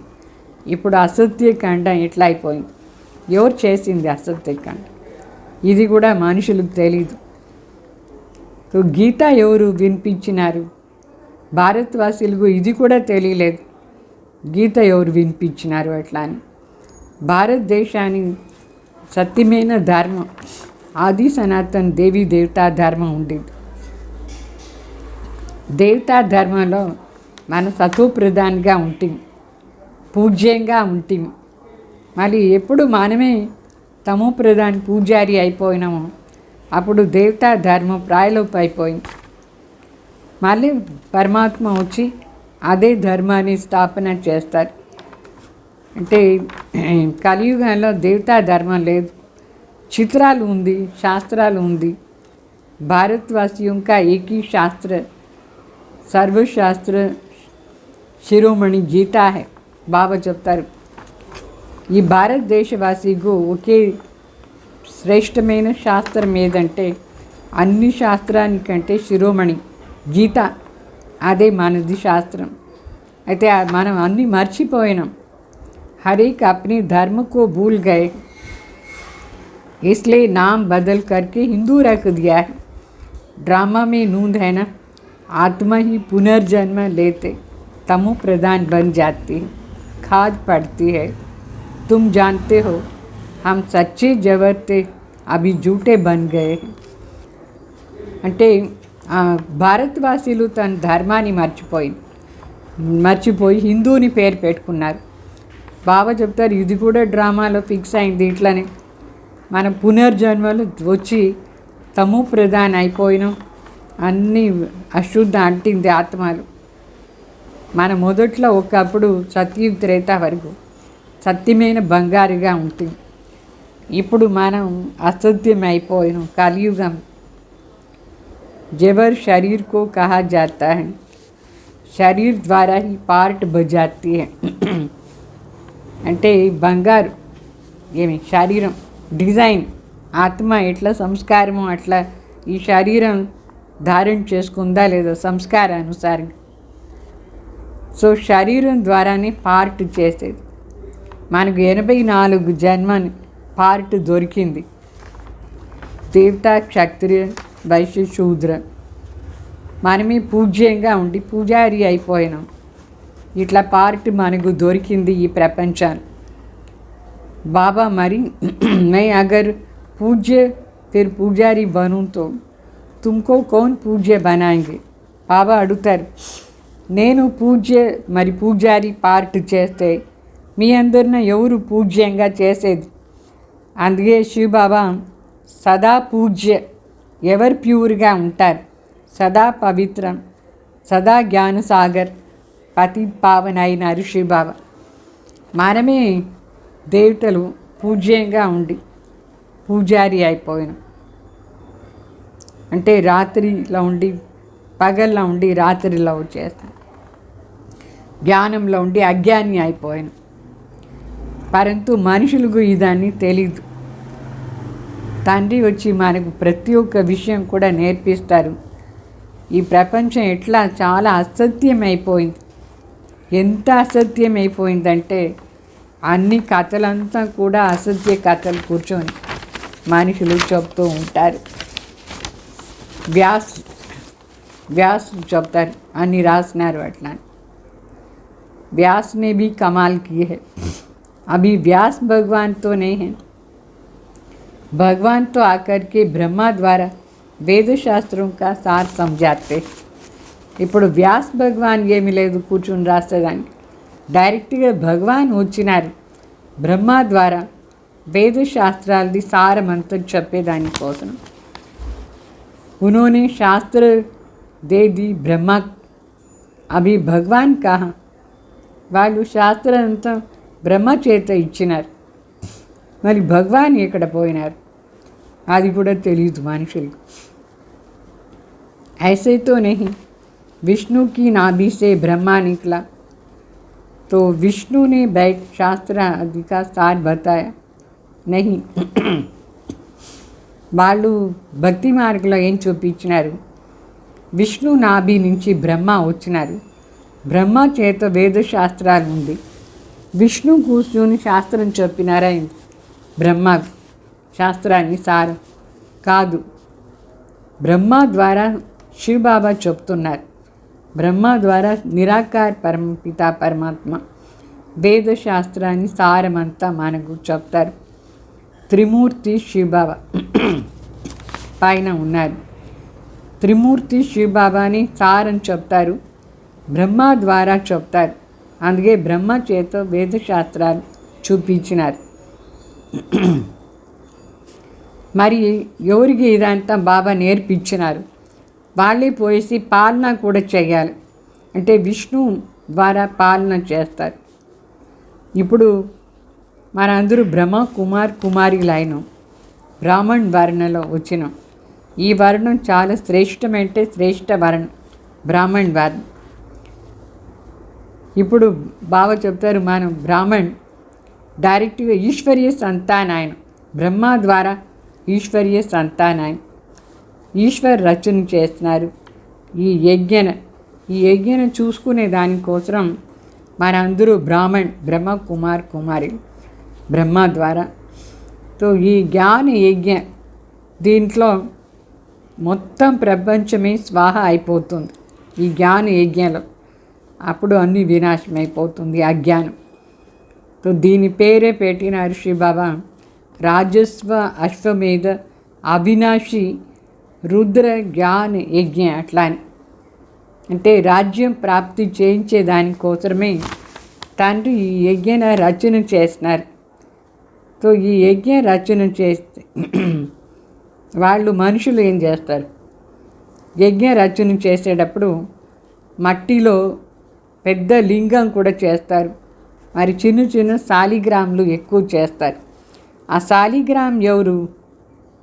ఇప్పుడు అసత్యఖండం ఎట్లా అయిపోయింది? ఎవరు చేసింది అసత్యఖండం? ఇది కూడా మనుషులకు తెలీదు। గీత ఎవరు వినిపించినారు? భారతవాసులకు ఇది కూడా తెలియలేదు, గీత ఎవరు వినిపించినారు అట్లా అని। భారతదేశాన్ని సత్యమైన ధర్మం ఆది సనాతన్ దేవి దేవతా ధర్మం ఉండేది। దేవతా ధర్మంలో మనం సతోప్రధాన్గా ఉంటాం, పూజ్యంగా ఉంటాం। మళ్ళీ ఎప్పుడు మనమే తమో ప్రధాన్ పూజారి అయిపోయినామో అప్పుడు దేవతా ధర్మం ప్రాయలోపు అయిపోయింది। మళ్ళీ పరమాత్మ వచ్చి అదే ధర్మాన్ని స్థాపన చేస్తారు। అంటే కలియుగంలో దేవతా ధర్మం లేదు, చిత్రాలు ఉంది, శాస్త్రాలు ఉంది। भारतवासियों का एक ही शास्त्र सर्वशास्त्र शिरोमणि गीता है। బాబా చెప్తారు, ఈ భారతదేశవాసికు ఒకే శ్రేష్టమైన శాస్త్రం ఏదంటే అన్ని శాస్త్రానికంటే శిరోమణి గీత, అదే మనది శాస్త్రం। అయితే మనం అన్నీ మర్చిపోయినాం। हर एक अपने धर्म को भूल गए, इसलिए नाम बदल करके हिंदू रख दिया है। ड्रामा में नूंद है ना, आत्मा ही पुनर्जन्म लेते तमो प्रधान बन जाती है, खाद पड़ती है। तुम जानते हो हम सच्चे जवर थे, अभी झूठे बन गए हैं। అంటే భారతవాసీలు తన ధర్మాన్ని మర్చిపోయి హిందూని పేరు పెట్టుకున్నారు। బాబా చెప్తారు, ఇది కూడా డ్రామాలో ఫిక్స్ అయింది ఇట్లనే। మన పునర్జన్మలు వచ్చి తమో ప్రధాన అయిపోయినాం, అన్నీ అశుద్ధ అంటింది ఆత్మలు। మన మొదట్లో ఒకప్పుడు సత్యుగ త్రేత వరకు సత్యమైన బంగారుగా ఉంటుంది, ఇప్పుడు మనం असत्य में అయిపోయినాం। కలియుగం जेवर शरीर को कहा जाता है, शरीर द्वारा ही पार्ट बजाती है। అంటే బంగారు ఏమి శరీరం డిజైన్, ఆత్మ ఎట్లా సంస్కారము అట్లా ఈ శరీరం ధారణ చేసుకుందా లేదా సంస్కారానుసారంగా। సో శరీరం ద్వారానే పార్ట్ చేసేది। మనకు 84 జన్మని పార్ట్ దొరికింది, దేవత క్షత్రియ వైశ్య శూద్ర। మనమే పూజ్యంగా ఉండి పూజారి అయిపోయినాం, ఇట్లా పార్ట్ మనకు దొరికింది ఈ ప్రపంచాన్ని। బాబా మరి मैं अगर पूज्य फिर पुजारी बनूं तो तुमको कौन पूज्य बनाएंगे? బాబా అడుగుతారు, నేను పూజ్య మరి పూజారి పార్ట్ చేస్తే మీ అందరిన ఎవరు పూజ్యంగా చేసేది. అందుకే శివబాబా సదా పూజ్య, ఎవరు ప్యూర్గా ఉంటారు, సదా పవిత్రం, సదా జ్ఞానసాగర్, పతి పావన అయినారు శివబాబా. మనమే దేవతలు పూజ్యంగా ఉండి పూజారి అయిపోయినాం. అంటే రాత్రిలో ఉండి పగల్లో ఉండి రాత్రిలో చేస్తాం, జ్ఞానంలో ఉండి అజ్ఞాని అయిపోయాను. పరంతు మనుషులకు ఇదాన్ని తెలీదు. తండ్రి వచ్చి మనకు ప్రతి ఒక్క విషయం కూడా నేర్పిస్తారు. ఈ ప్రపంచం ఎట్లా చాలా అసత్యమైపోయింది. ఎంత అసత్యమైపోయిందంటే అన్ని కథలంతా కూడా అసత్య కథలు కూర్చొని మనుషులు చెప్తూ ఉంటారు. వ్యాస్ చెప్తారు, అన్ని రాసినారు అట్లా. व्यास ने भी कमाल की है. अभी व्यास भगवान तो नहीं है. भगवान तो आकर के ब्रह्मा द्वारा వేద శాస్త్రం का सार समझाते. ఇప్పుడు వ్యాస్ భగవాన్ ఏమీ లేదు కూర్చుని రాసేదానికి, డైరెక్ట్గా భగవాన్ వచ్చినారు బ్రహ్మ ద్వారా వేద శాస్త్రాలది సారమంతా చెప్పేదానికోసం. उन्होंने शास्त्र दे दी ब्रह्मा, अभी भगवान कहाँ. వాళ్ళు శాస్త్రం అంతా బ్రహ్మ చేత ఇచ్చినారు, మరి భగవాన్ ఎక్కడ పోయినారు అది కూడా తెలియదు మనుషులకు. ऐसे तो नहीं, विष्णु की नाभि से ब्रह्मा निकला, तो विष्णु ने बैठ शास्त्र आदि का सार बताया नहीं. వాళ్ళు భక్తి మార్గంలో ఏం చూపించినారు, విష్ణు నాభి నుంచి బ్రహ్మ వచ్చినారు, బ్రహ్మ చేత వేద శాస్త్రాలు ఉంది, విష్ణు కూర్చొని శాస్త్రం చెప్పినారా. బ్రహ్మ శాస్త్రాన్ని సారం కాదు, బ్రహ్మ ద్వారా శివబాబా చెప్తున్నారు. బ్రహ్మ ద్వారా నిరాకార పరమపిత పరమాత్మ వేద శాస్త్రాన్ని సారమంతా మనకు చెప్తారు. త్రిమూర్తి శివబాబా పైన ఉన్నారు. త్రిమూర్తి శివబాబాని సారం చెప్తారు, బ్రహ్మ ద్వారా చెప్తారు. అందుకే బ్రహ్మ చేత వేద శాస్త్రాలు చూపించినారు. మరి ఎవరికి ఇదంతా బాబా నేర్పించినారు, వాళ్ళే పోయేసి పాలన కూడా చేయాలి. అంటే విష్ణు ద్వారా పాలన చేస్తారు. ఇప్పుడు మనందరూ బ్రహ్మ కుమార్ కుమారిలైన బ్రాహ్మణ్ వర్ణలో వచ్చినాం. ఈ వర్ణం చాలా శ్రేష్టమంటే శ్రేష్ఠ వర్ణం బ్రాహ్మణ్ వర్ణం. ఇప్పుడు బాబా చెప్తారు, మనం బ్రాహ్మణ్ డైరెక్ట్గా ఈశ్వరీయ సంతానాయన, బ్రహ్మ ద్వారా ఈశ్వరీయ సంతానాయన, ఈశ్వర్ రచన చేస్తున్నారు. ఈ యజ్ఞను చూసుకునే దానికోసం మనందరూ బ్రాహ్మణ్ బ్రహ్మ కుమార్ కుమారి బ్రహ్మ ద్వారా. తో ఈ జ్ఞాన యజ్ఞ దీంట్లో మొత్తం ప్రపంచమే స్వాహ అయిపోతుంది ఈ జ్ఞాన యజ్ఞంలో. అప్పుడు అన్ని వినాశమైపోతుంది అజ్ఞానం. తో దీని పేరే పెట్టినారు శివబాబా రాజస్వ అశ్వమేధ అవినాశి రుద్ర జ్ఞాన యజ్ఞ. అట్లాని అంటే రాజ్యం ప్రాప్తి చేయించే దానికోసమే తండ్రి ఈ యజ్ఞ రచన చేస్తున్నారు. తో ఈ యజ్ఞ రచన చేస్తే వాళ్ళు మనుషులు ఏం చేస్తారు, యజ్ఞ రచన చేసేటప్పుడు మట్టిలో పెద్ద లింగం కూడా చేస్తారు, మరి చిన్న చిన్న శాలిగ్రాములు ఎక్కువ చేస్తారు. ఆ శాలిగ్రామ్ ఎవరు,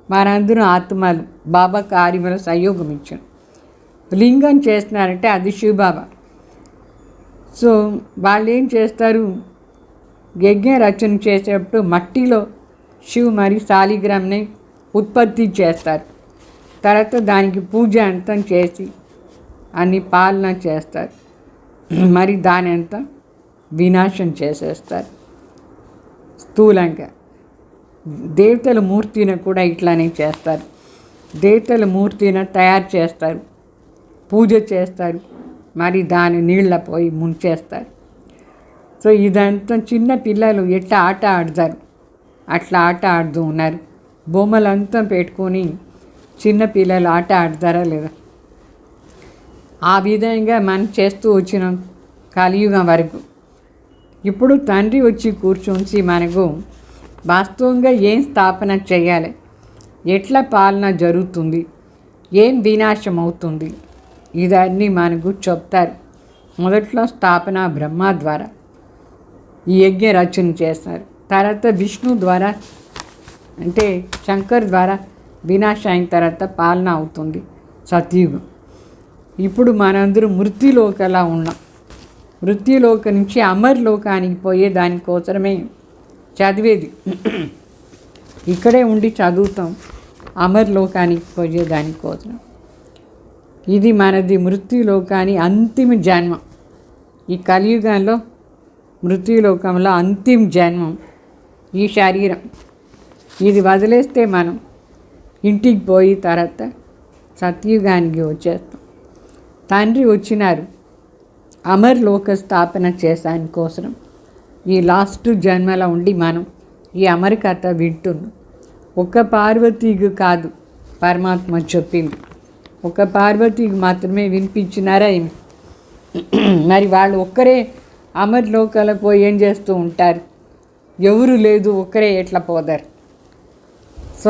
మనందరూ ఆత్మలు బాబా కార్యముల సహయోగం ఇచ్చాను. లింగం చేస్తున్నారంటే అది శివబాబా. సో వాళ్ళు ఏం చేస్తారు, యజ్ఞ రచన చేసేటప్పుడు మట్టిలో శివ్ మరి శాలిగ్రామ్ని ఉత్పత్తి చేస్తారు. తర్వాత దానికి పూజ అంతా చేసి అన్ని పాలన చేస్తారు, మరి దాని అంతా వినాశం చేసేస్తారు స్థూలంగా. దేవతల మూర్తిని కూడా ఇట్లానే చేస్తారు. దేవతల మూర్తిని తయారు చేస్తారు, పూజ చేస్తారు, మరి దాని నీళ్ళ పోయి ముంచేస్తారు. సో ఇదంతా చిన్న పిల్లలు ఎట్లా ఆట ఆడతారు అట్లా ఆట ఆడుతూ ఉన్నారు. బొమ్మలంతా పెట్టుకొని చిన్న పిల్లలు ఆట ఆడతారా లేదా, ఆ విధంగా మనం చేస్తూ వచ్చినాం కలియుగం వరకు. ఇప్పుడు తండ్రి వచ్చి కూర్చొని మనకు వాస్తవంగా ఏం స్థాపన చేయాలి, ఎట్లా పాలన జరుగుతుంది, ఏం వినాశం అవుతుంది, ఇదన్నీ మనకు చెప్తారు. మొదట్లో స్థాపన బ్రహ్మ ద్వారా ఈ యజ్ఞ రచన చేస్తారు. తర్వాత విష్ణు ద్వారా అంటే శంకర్ ద్వారా వినాశం అయిన తర్వాత పాలన అవుతుంది సతయుగం. ఇప్పుడు మనందరూ మృత్యులోకలా ఉన్నాం. మృత్యులోక నుంచి అమర్లోకానికి పోయే దానికోసమే చదివేది. ఇక్కడే ఉండి చదువుతాం అమర్లోకానికి పోయే దానికోసం. ఇది మనది మృత్యులోకాని అంతిమ జన్మం. ఈ కలియుగంలో మృత్యులోకంలో అంతిమ జన్మం ఈ శరీరం. ఇది వదిలేస్తే మనం ఇంటికి పోయి తర్వాత సత్యుగానికి వచ్చేస్తాం. తండ్రి వచ్చినారు అమర్లోక స్థాపన చేసాని కోసం. ఈ లాస్ట్ జన్మలో ఉండి మనం ఈ అమర్ కథ వింటున్నాం. ఒక పార్వతీకి కాదు పరమాత్మ చెప్పింది, ఒక పార్వతీకి మాత్రమే వినిపించినారా ఏమి? మరి వాళ్ళు ఒక్కరే అమర్లోకాల పోయి ఏం చేస్తూ ఉంటారు? ఎవరు లేదు, ఒక్కరే ఎట్లా పోదారు? సో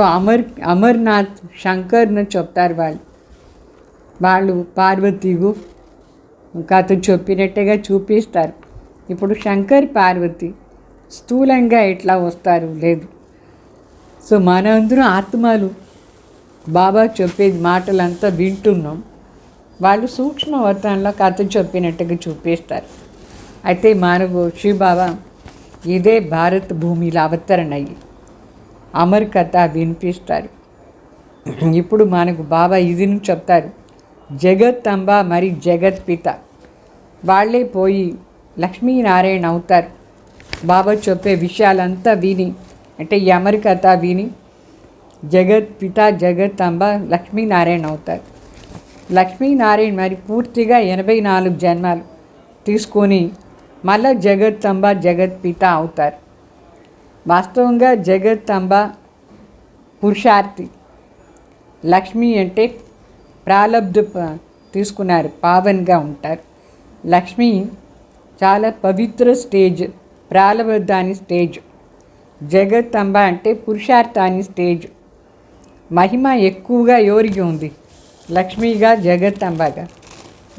అమర్నాథ్ శంకర్ను చెప్తారు వాళ్ళు పార్వతీకు కథ చెప్పినట్టుగా చూపిస్తారు. ఇప్పుడు శంకర్ పార్వతి స్థూలంగా ఎట్లా వస్తారు? లేదు. సో మనందరం ఆత్మలు బాబా చెప్పేది మాటలంతా వింటున్నాం. వాళ్ళు సూక్ష్మవతంలో కథ చెప్పినట్టుగా చూపిస్తారు. అయితే మనకు శివబాబా ఇదే భారత భూమిలో అవతరణ అయ్యి అమర్ కథ వినిపిస్తారు. ఇప్పుడు మనకు బాబా ఇది చెప్తారు, జగత్ అంబ మరి జగత్ పిత వాళ్ళే పోయి లక్ష్మీనారాయణ అవుతారు. బాబా చెప్పే విషయాలంతా విని, అంటే ఈ అమర్ కథ విని జగత్ పిత జగత్ అంబ లక్ష్మీనారాయణ అవుతారు. లక్ష్మీనారాయణ మరి పూర్తిగా 84 జన్మాలు తీసుకొని మళ్ళా జగత్ అంబ జగత్ పిత అవుతారు. వాస్తవంగా జగత్ అంబ పురుషార్థి, లక్ష్మి అంటే ప్రాలబ్ధ తీసుకున్నారు, పావన్గా ఉంటారు. లక్ష్మి చాలా పవిత్ర స్టేజ్, ప్రాలబ్ధాని స్టేజ్. జగత్ అంబ అంటే పురుషార్థాని స్టేజ్. మహిమ ఎక్కువగా ఎవరికి ఉంది? లక్ష్మిగా జగత్ అంబగా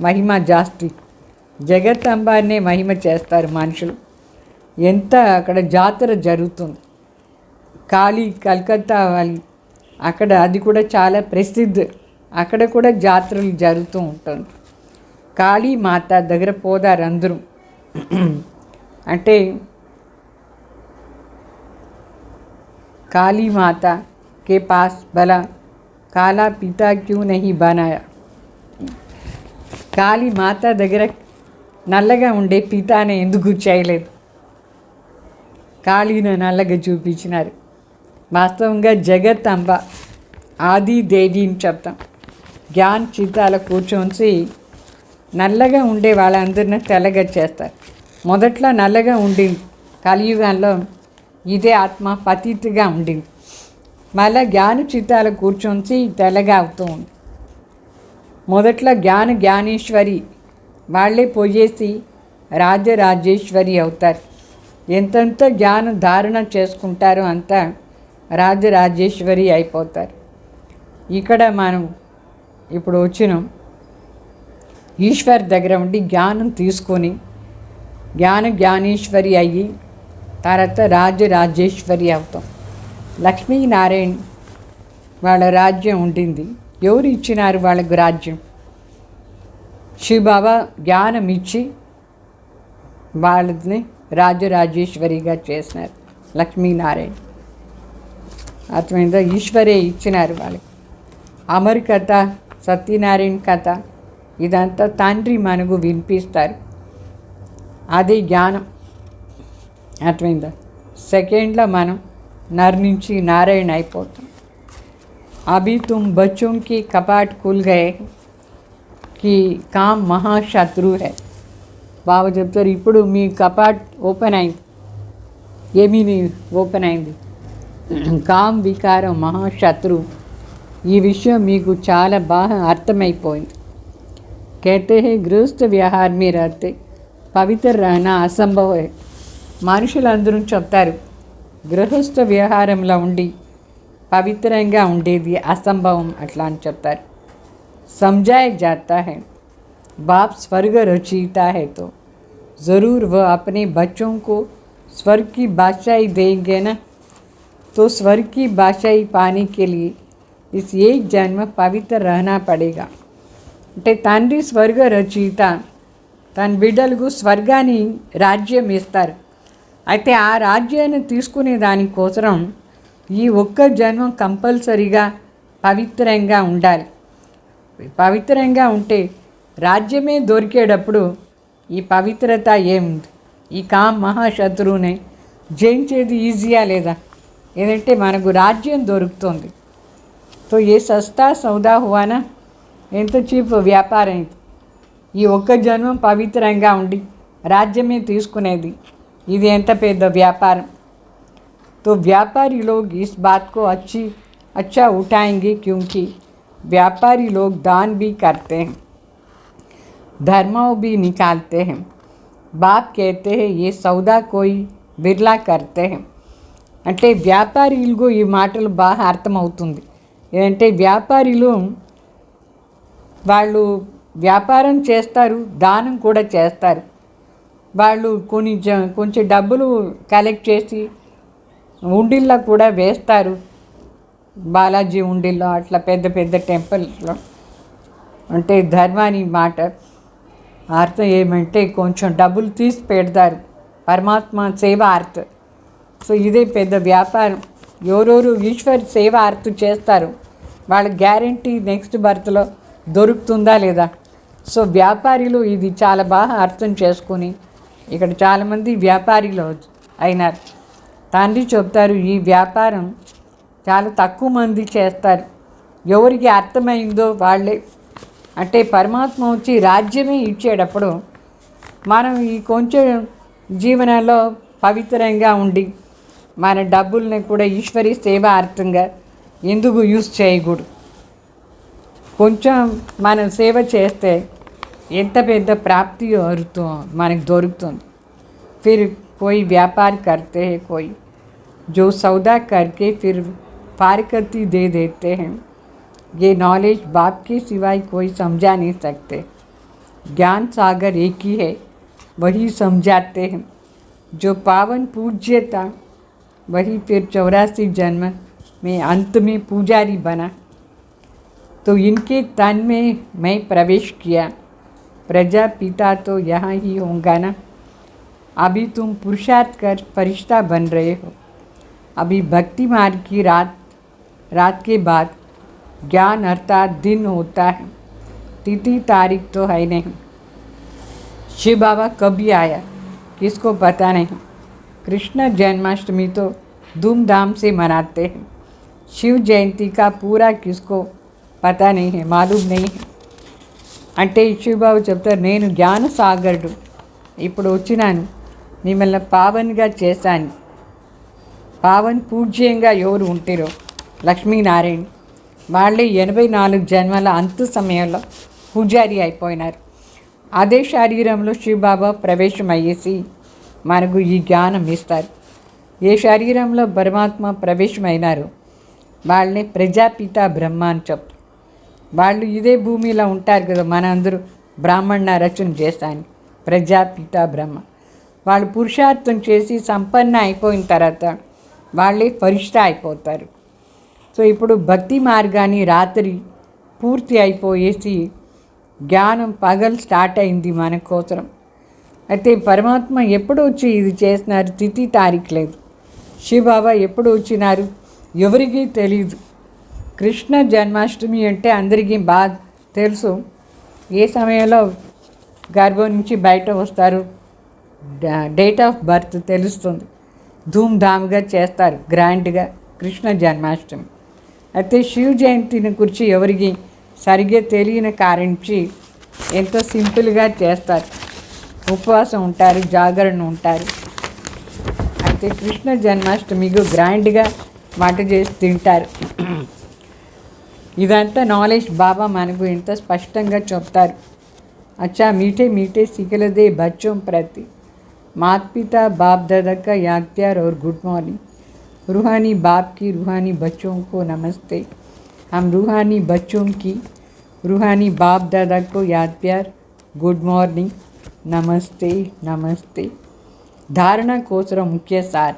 మహిమ జాస్తి. జగత్ అంబానే మహిమ చేస్తారు మనుషులు. ఎంత అక్కడ జాతర జరుగుతుంది, కాళీ కలకత్తా వాలి అక్కడ, అది కూడా చాలా ప్రసిద్ధి. అక్కడ కూడా జాతరలు జరుగుతూ ఉంటుంది. కాళీ మాత దగ్గర పోదారు అందరూ. అంటే काली माता के पास भला काला पिता क्यों नहीं बनाया? కాళీ మాత దగ్గర నల్లగా ఉండే పితానే ఎందుకు చేయలేదు? కాళీని నల్లగా చూపించినారు. వాస్తవంగా జగత్ అంబ ఆది దేవి అని చెప్తాం. జ్ఞాన్ చితాల కూర్చొని నల్లగా ఉండే వాళ్ళందరినీ తెల్లగా చేస్తారు. మొదట్లో నల్లగా ఉండింది, కలియుగంలో ఇదే ఆత్మ పతితిగా ఉండింది. మళ్ళీ జ్ఞాన చిత్తాల కూర్చొని తెల్లగా అవుతూ ఉంది. మొదట్లో జ్ఞానేశ్వరి వాళ్ళే పోయేసి రాజరాజేశ్వరి అవుతారు. ఎంతెంత జ్ఞానం ధారణ చేసుకుంటారో అంత రాజరాజేశ్వరి అయిపోతారు. ఇక్కడ మనం ఇప్పుడు వచ్చినాం ఈశ్వర్ దగ్గర ఉండి జ్ఞానం తీసుకొని జ్ఞానేశ్వరి అయ్యి తర్వాత రాజరాజేశ్వరి అవుతాం. లక్ష్మీనారాయణ వాళ్ళ రాజ్యం ఉండింది. ఎవరు ఇచ్చినారు వాళ్ళకు రాజ్యం? శివబాబా జ్ఞానం ఇచ్చి వాళ్ళని రాజరాజేశ్వరిగా చేసినారు. లక్ష్మీనారాయణ అర్థమైందా? ఈశ్వరే ఇచ్చినారు వాళ్ళకి. అమర్ కథ, సత్యనారాయణ కథ ఇదంతా తండ్రి మనకు వినిపిస్తారు. అది జ్ఞానం. అర్థమైందా? సెకండ్లో మనం నర్ నుంచి నారాయణ అయిపోతాం. అభి తుమ్ బచ్చోं की कपाट खुल गए कि काम महाशत्रु है. బాబా చెప్తారు, ఇప్పుడు మీ కపాట్ ఓపెన్ అయింది. ఏమీ ఓపెన్ అయింది? కామ్ వికారం మహాశత్రు. ఈ విషయం మీకు చాలా బాగా అర్థమైపోయింది. कहते हैं गृहस्थ व्यवहार में रहते पवित्र रहना असंभव है, మనుషులందరూ చెప్తారు గృహస్థ వ్యవహారంలో ఉండి పవిత్రంగా ఉండేది అసంభవం అట్లా అని చెప్తారు. समझाया जाता है बाप स्वर्ग रचयिता है तो ज़रूर वह अपने बच्चों को स्वर्ग की बादशाही देंगे ना. तो स्वर्ग की बादशाही पाने के लिए इस एक जन्म पवित्र रहना पड़ेगा. అంటే తండ్రి స్వర్గ రచయిత తన బిడ్డలకు స్వర్గాన్ని రాజ్యం ఇస్తారు. అయితే ఆ రాజ్యాన్ని తీసుకునే దానికోసం ఈ ఒక్క జన్మం కంపల్సరీగా పవిత్రంగా ఉండాలి. పవిత్రంగా ఉంటే రాజ్యమే దొరికేటప్పుడు ఈ పవిత్రత ఏముంది? ఈ కామ్ మహాశత్రువుని జయించేది ఈజీయా లేదా? ఏదంటే మనకు రాజ్యం దొరుకుతుంది. తో ఏ సస్తా సౌదా హువానా, ఎంత చీప్ వ్యాపారం ఇది. ఈ ఒక్క జన్మం పవిత్రంగా ఉండి రాజ్యమే తీసుకునేది, ఇది ఎంత పెద్ద వ్యాపారం. तो व्यापारी लोग इस बात को अच्छा उठाएंगे क्योंकि व्यापारी लोग दान भी करते हैं, धर्माओं भी निकालते हैं. बाप कहते हैं ये सौदा कोई बिरला करते हैं. అంటే వ్యాపారులకు ఈ మాటలు బాగా అర్థమవుతుంది. ఏంటంటే వ్యాపారులు వాళ్ళు వ్యాపారం చేస్తారు, దానం కూడా చేస్తారు. వాళ్ళు కొంచెం డబ్బులు కలెక్ట్ చేసి ఉండిల్లో కూడా వేస్తారు. బాలాజీ ఉండిల్లో అట్లా పెద్ద పెద్ద టెంపుల్స్లో. అంటే ధర్మాని మాట అర్థం ఏమంటే కొంచెం డబ్బులు తీసి పెడతారు పరమాత్మ సేవార్థ. సో ఇదే పెద్ద వ్యాపారం. ఎవరెవరు ఈశ్వర్ సేవార్థ చేస్తారు వాళ్ళ గ్యారంటీ నెక్స్ట్ బర్త్లో దొరుకుతుందా లేదా. సో వ్యాపారులు ఇది చాలా బాగా అర్థం చేసుకొని ఇక్కడ చాలామంది వ్యాపారులు అయినారు. తండ్రి చెప్తారు ఈ వ్యాపారం చాలా తక్కువ మంది చేస్తారు. ఎవరికి అర్థమైందో వాళ్ళే. అంటే పరమాత్మ వచ్చి రాజ్యమే ఇచ్చేటప్పుడు మనం ఈ కొంచెం జీవనంలో పవిత్రంగా ఉండి మన డబ్బుల్ని కూడా ఈశ్వరీ సేవార్థంగా ఎందుకు యూజ్ చేయకూడదు. కొంచెం మనం సేవ చేస్తే ఎంత పెద్ద ప్రాప్తి మనకు దొరుకుతుంది. फिर कोई व्यापार करते हैं, कोई जो सौदा करके फिर फारकती दे देते हैं. ये नॉलेज बाप के सिवाय कोई समझा नहीं सकते. ज्ञान सागर एक ही है, वही समझाते हैं. जो पावन पूज्य था वही फिर 84 जन्म में अंत में पुजारी बना. तो इनके तन में मैं प्रवेश किया. प्रजापिता तो यहाँ ही होगा ना. अभी तुम पुरुषार्थ कर फरिश्ता बन रहे हो. अभी भक्ति मार्ग की रात के बाद ज्ञान अर्थात दिन होता है. तिथि तारीख तो है नहीं. शिव बाबा कभी आया किसको पता नहीं. कृष्ण जन्माष्टमी तो धूमधाम से मनाते हैं. शिव जयंती का पूरा किसको पता नहीं है, मालूम नहीं है. అంటే శివబాబు చెప్తారు నేను జ్ఞాన సాగరుడు ఇప్పుడు వచ్చినాను, మిమ్మల్ని పావన్గా చేశాను. పావన్ పూజ్యంగా ఎవరు ఉంటారో లక్ష్మీనారాయణ వాళ్ళే 84 జన్మల అంత సమయంలో పూజారి అయిపోయినారు. అదే శరీరంలో శివబాబా ప్రవేశం అయ్యేసి మనకు ఈ జ్ఞానం ఇస్తారు. ఏ శరీరంలో పరమాత్మ ప్రవేశమైనారు వాళ్ళని ప్రజాపిత బ్రహ్మ అని చెప్తారు. వాళ్ళు ఇదే భూమిలో ఉంటారు కదా, మన అందరూ బ్రాహ్మణ రచన చేస్తాను ప్రజాపిత బ్రహ్మ. వాళ్ళు పురుషార్థం చేసి సంపన్న అయిపోయిన తర్వాత వాళ్ళే ఫరిష్ట అయిపోతారు. సో ఇప్పుడు భక్తి మార్గాన్ని రాత్రి పూర్తి అయిపోయేసి జ్ఞానం పగలు స్టార్ట్ అయింది మన కోసం. అయితే పరమాత్మ ఎప్పుడు వచ్చి ఇది చేసినారు, తిథి తారీఖు లేదు. శివబాబా ఎప్పుడు వచ్చినారు ఎవరికీ తెలీదు. కృష్ణ జన్మాష్టమి అంటే అందరికీ బాగా తెలుసు. ఏ సమయంలో గర్భం నుంచి బయట వస్తారు, డేట్ ఆఫ్ బర్త్ తెలుస్తుంది. ధూమ్ధామ్గా చేస్తారు గ్రాండ్గా కృష్ణ జన్మాష్టమి. అయితే శివ జయంతిని గురించి ఎవరికి సరిగ్గా తెలియని కారించి ఎంతో సింపుల్గా చేస్తారు. ఉపవాసం ఉంటారు, జాగరణ ఉంటారు. అయితే కృష్ణ జన్మాష్టమికి గ్రాండ్గా వంట చేసి తింటారు. ఇదంతా నాలెడ్జ్ బాబా మనకు ఎంత స్పష్టంగా చెప్తారు. అచ్చా మీఠే మీఠే సిగలదే బచ్చోం ప్రతి माता पिता बाप दादा का याद प्यार और गुड मॉर्निंग। रूहानी बाप की रूहानी बच्चों को नमस्ते। हम रूहानी बच्चों की रूहानी बाप दादा को याद प्यार गुड मॉर्निंग नमस्ते नमस्ते। धारणा कोसर मुख्य सार।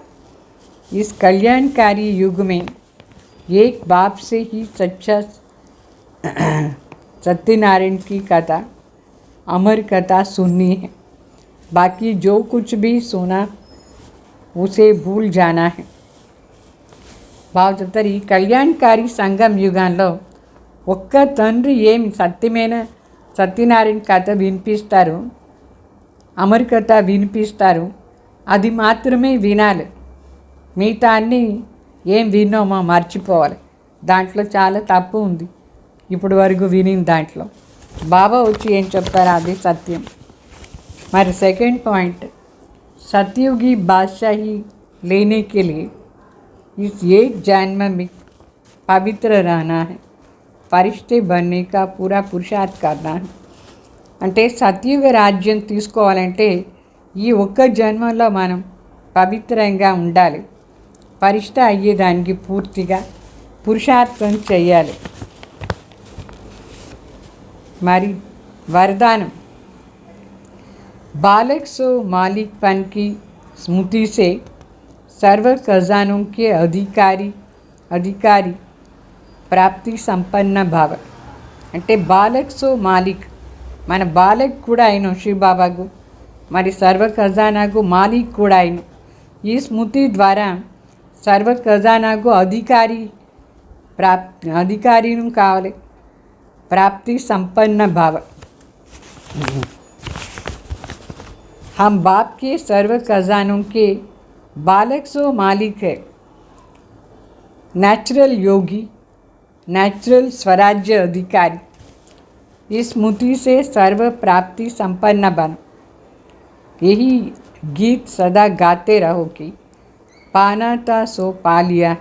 इस कल्याणकारी युग में एक बाप से ही सच्चा सत्यनारायण की कथा अमर कथा सुननी है। बाकी जो कुछ भी सुना उसे भूल जाना है। బాగా చెప్తారు ఈ కళ్యాణకారి సంఘం యుగంలో ఒక్క తండ్రి ఏం సత్యమైన సత్యనారాయణ కథ వినిపిస్తారు, అమర్ కథ వినిపిస్తారు, అది మాత్రమే వినాలి. మిగతా అన్నీ ఏం విన్నామో మర్చిపోవాలి. దాంట్లో చాలా తప్పు ఉంది ఇప్పుడు వరకు వినిన దాంట్లో. బాబా వచ్చి ఏం చెప్తారు అది సత్యం. మరి सेकंड पॉइंट, सतयुगी बादशाही लेने के लिए इस एक जन्म में पवित्र रहना है, फरिश्ते बनने का पूरा पुरुषार्थ करना है. అంటే సత్యుగ రాజ్యం తీసుకోవాలంటే ఈ ఒక్క జన్మలో మనం పవిత్రంగా ఉండాలి. ఫరిష్ట అయ్యేదానికి పూర్తిగా పురుషార్థం చేయాలి. మరి वरदान, बालक सो मालिकपन की स्मृति से सर्व खजानों के अधिकारी प्राप्ति संपन्न भाव. అంటే బాలక్ సో మాలిక్, మన బాలక్ కూడా అయిన శివబాబాకు మరి సర్వ ఖజానాకు మాలిక్ కూడా అయిన. ఈ స్మృతి ద్వారా సర్వ ఖజానాకు అధికారిను కావాలి. प्राप्ति संपन्न भाव. हम बाप के सर्व खजानों के बालक सो मालिक है. नेचुरल योगी, नेचुरल स्वराज्य अधिकारी. इस स्मृति से सर्व प्राप्ति संपन्न बन. यही गीत सदा गाते रहो कि पाना था सो पा लिया,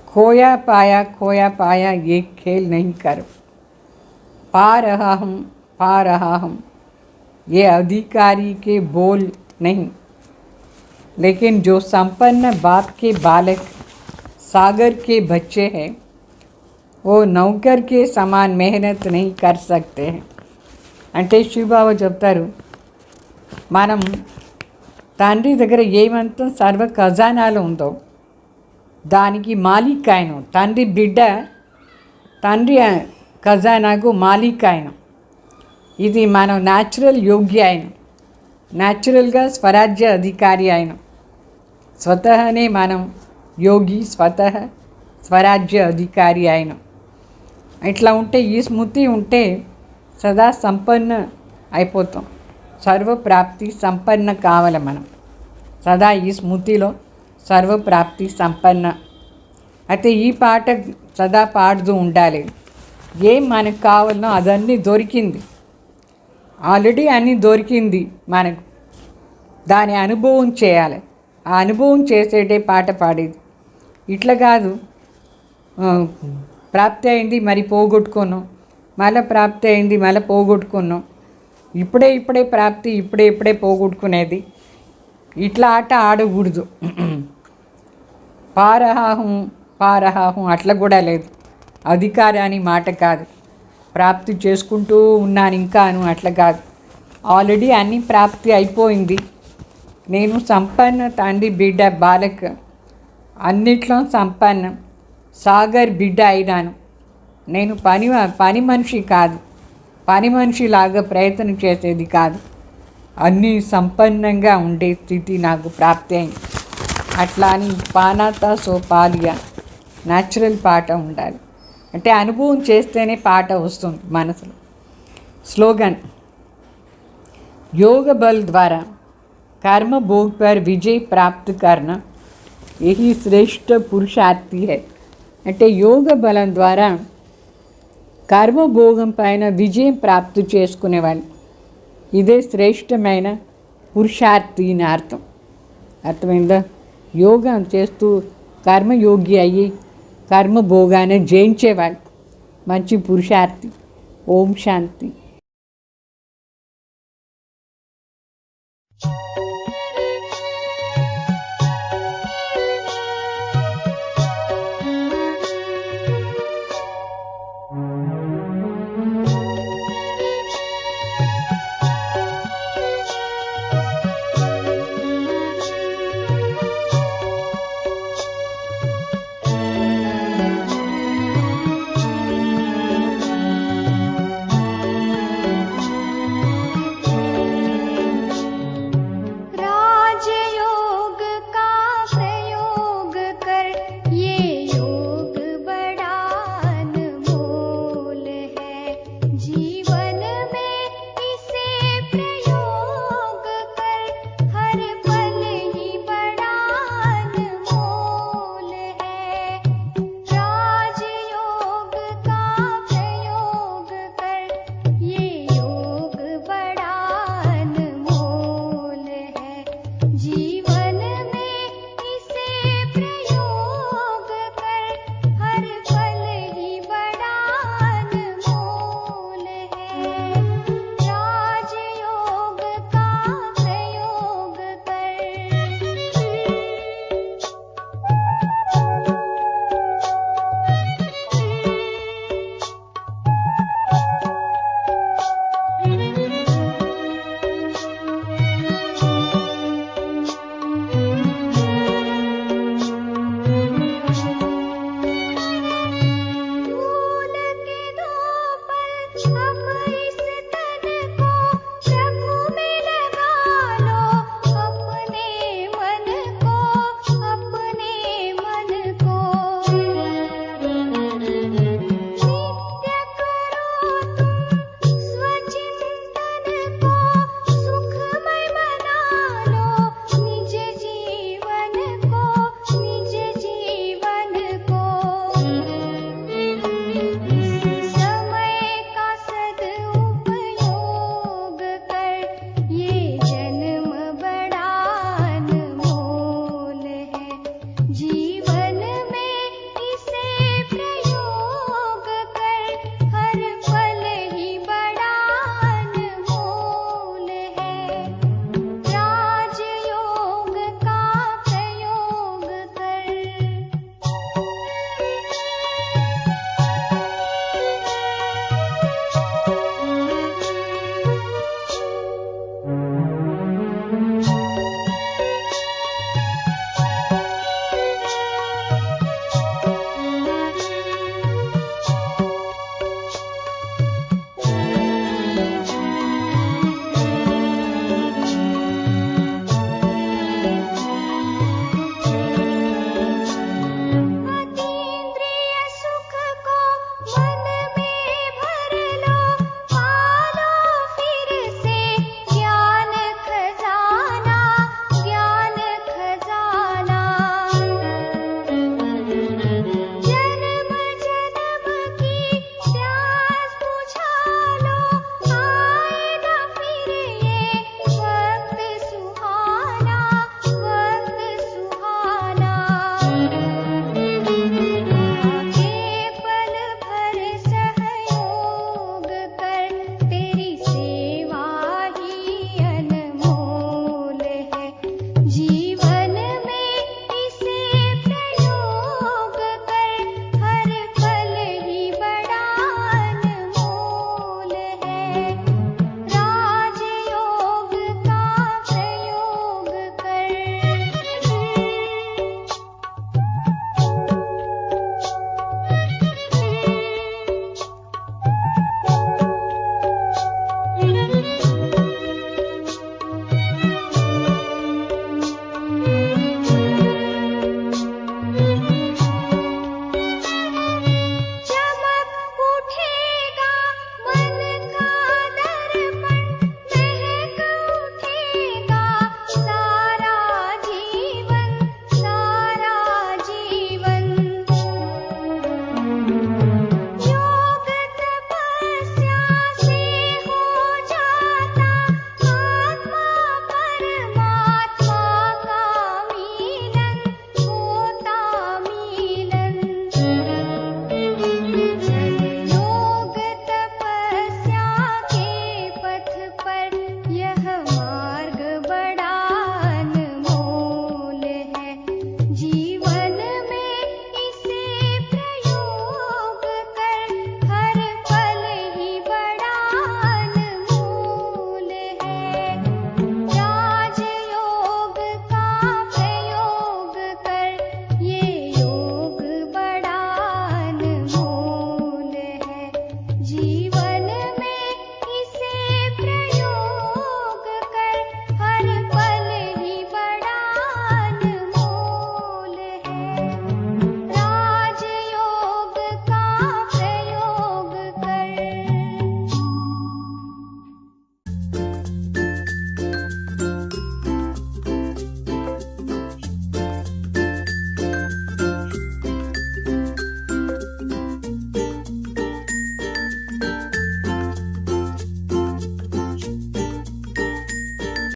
खोया पाया ये खेल नहीं करो. पा रहा हूँ ये अधिकारी के बोल नहीं, लेकिन जो संपन्न बाप के बालक सागर के बच्चे हैं वो नौकर के समान मेहनत नहीं कर सकते हैं. అంటే శివబాబా చెప్తారు, మనం తండ్రి దగ్గర ఏమంతా సర్వ ఖజానాలు ఉందో దానికి మాలిక్ ఆయన. తండ్రి బిడ్డ తండ్రి ఖజానాకు మాలిక్ ఆయన. ఇది మనం న్యాచురల్ యోగి ఆయన, న్యాచురల్గా స్వరాజ్య అధికారి ఆయన. స్వతహనే మనం యోగి, స్వతహ స్వరాజ్య అధికారి ఆయన. ఇట్లా ఉంటే ఈ స్మృతి ఉంటే సదా సంపన్న అయిపోతాం. సర్వప్రాప్తి సంపన్న కావాలి మనం. సదా ఈ స్మృతిలో సర్వప్రాప్తి సంపన్న. అయితే ఈ పాట సదా పాడుతూ ఉండాలి. ఏం మనకు కావాలనో అదన్నీ దొరికింది, ఆల్రెడీ అన్నీ దొరికింది మనకు. దాని అనుభవం చేయాలి. ఆ అనుభవం చేసేటే పాట పాడేది. ఇట్లా కాదు ప్రాప్తి అయింది మరి పోగొట్టుకున్నాం, మళ్ళీ ప్రాప్తి అయింది మళ్ళీ పోగొట్టుకున్నాం, ఇప్పుడే ప్రాప్తి ఇప్పుడే పోగొట్టుకునేది. ఇట్లా ఆట ఆడకూడదు. పారహాహం అట్లా కూడా లేదు. అధికారాన్ని మాట కాదు. ప్రాప్తి చేసుకుంటూ ఉన్నాను ఇంకాను అట్లా కాదు. ఆల్రెడీ అన్నీ ప్రాప్తి అయిపోయింది. నేను సంపన్న తండ్రి బిడ్డ బాలక్, అన్నిట్లో సంపన్న సాగర్ బిడ్డ అయినాను. నేను పని మనిషి కాదు, పని మనిషిలాగా ప్రయత్నం చేసేది కాదు. అన్నీ సంపన్నంగా ఉండే స్థితి నాకు ప్రాప్తి అయింది. అట్లా అని పానాతా సో పాలియా న్యాచురల్ పాట ఉండాలి. అంటే అనుభవం చేస్తేనే పాట వస్తుంది మనసులో. స్లోగన్, योग बल द्वारा कर्म भोग पर विजय प्राप्त करना यही श्रेष्ठ पुरुषार्थी है. అంటే యోగ బలం ద్వారా కర్మభోగం పైన విజయం ప్రాప్తి చేసుకునేవాళ్ళు. ఇదే శ్రేష్టమైన పురుషార్థి అని అర్థం. అర్థమైందా? యోగం చేస్తూ కర్మయోగి అయ్యి కర్మభోగాన్ని జయించేవాళ్ళు మంచి పురుషార్థి. ఓం శాంతి. जीवन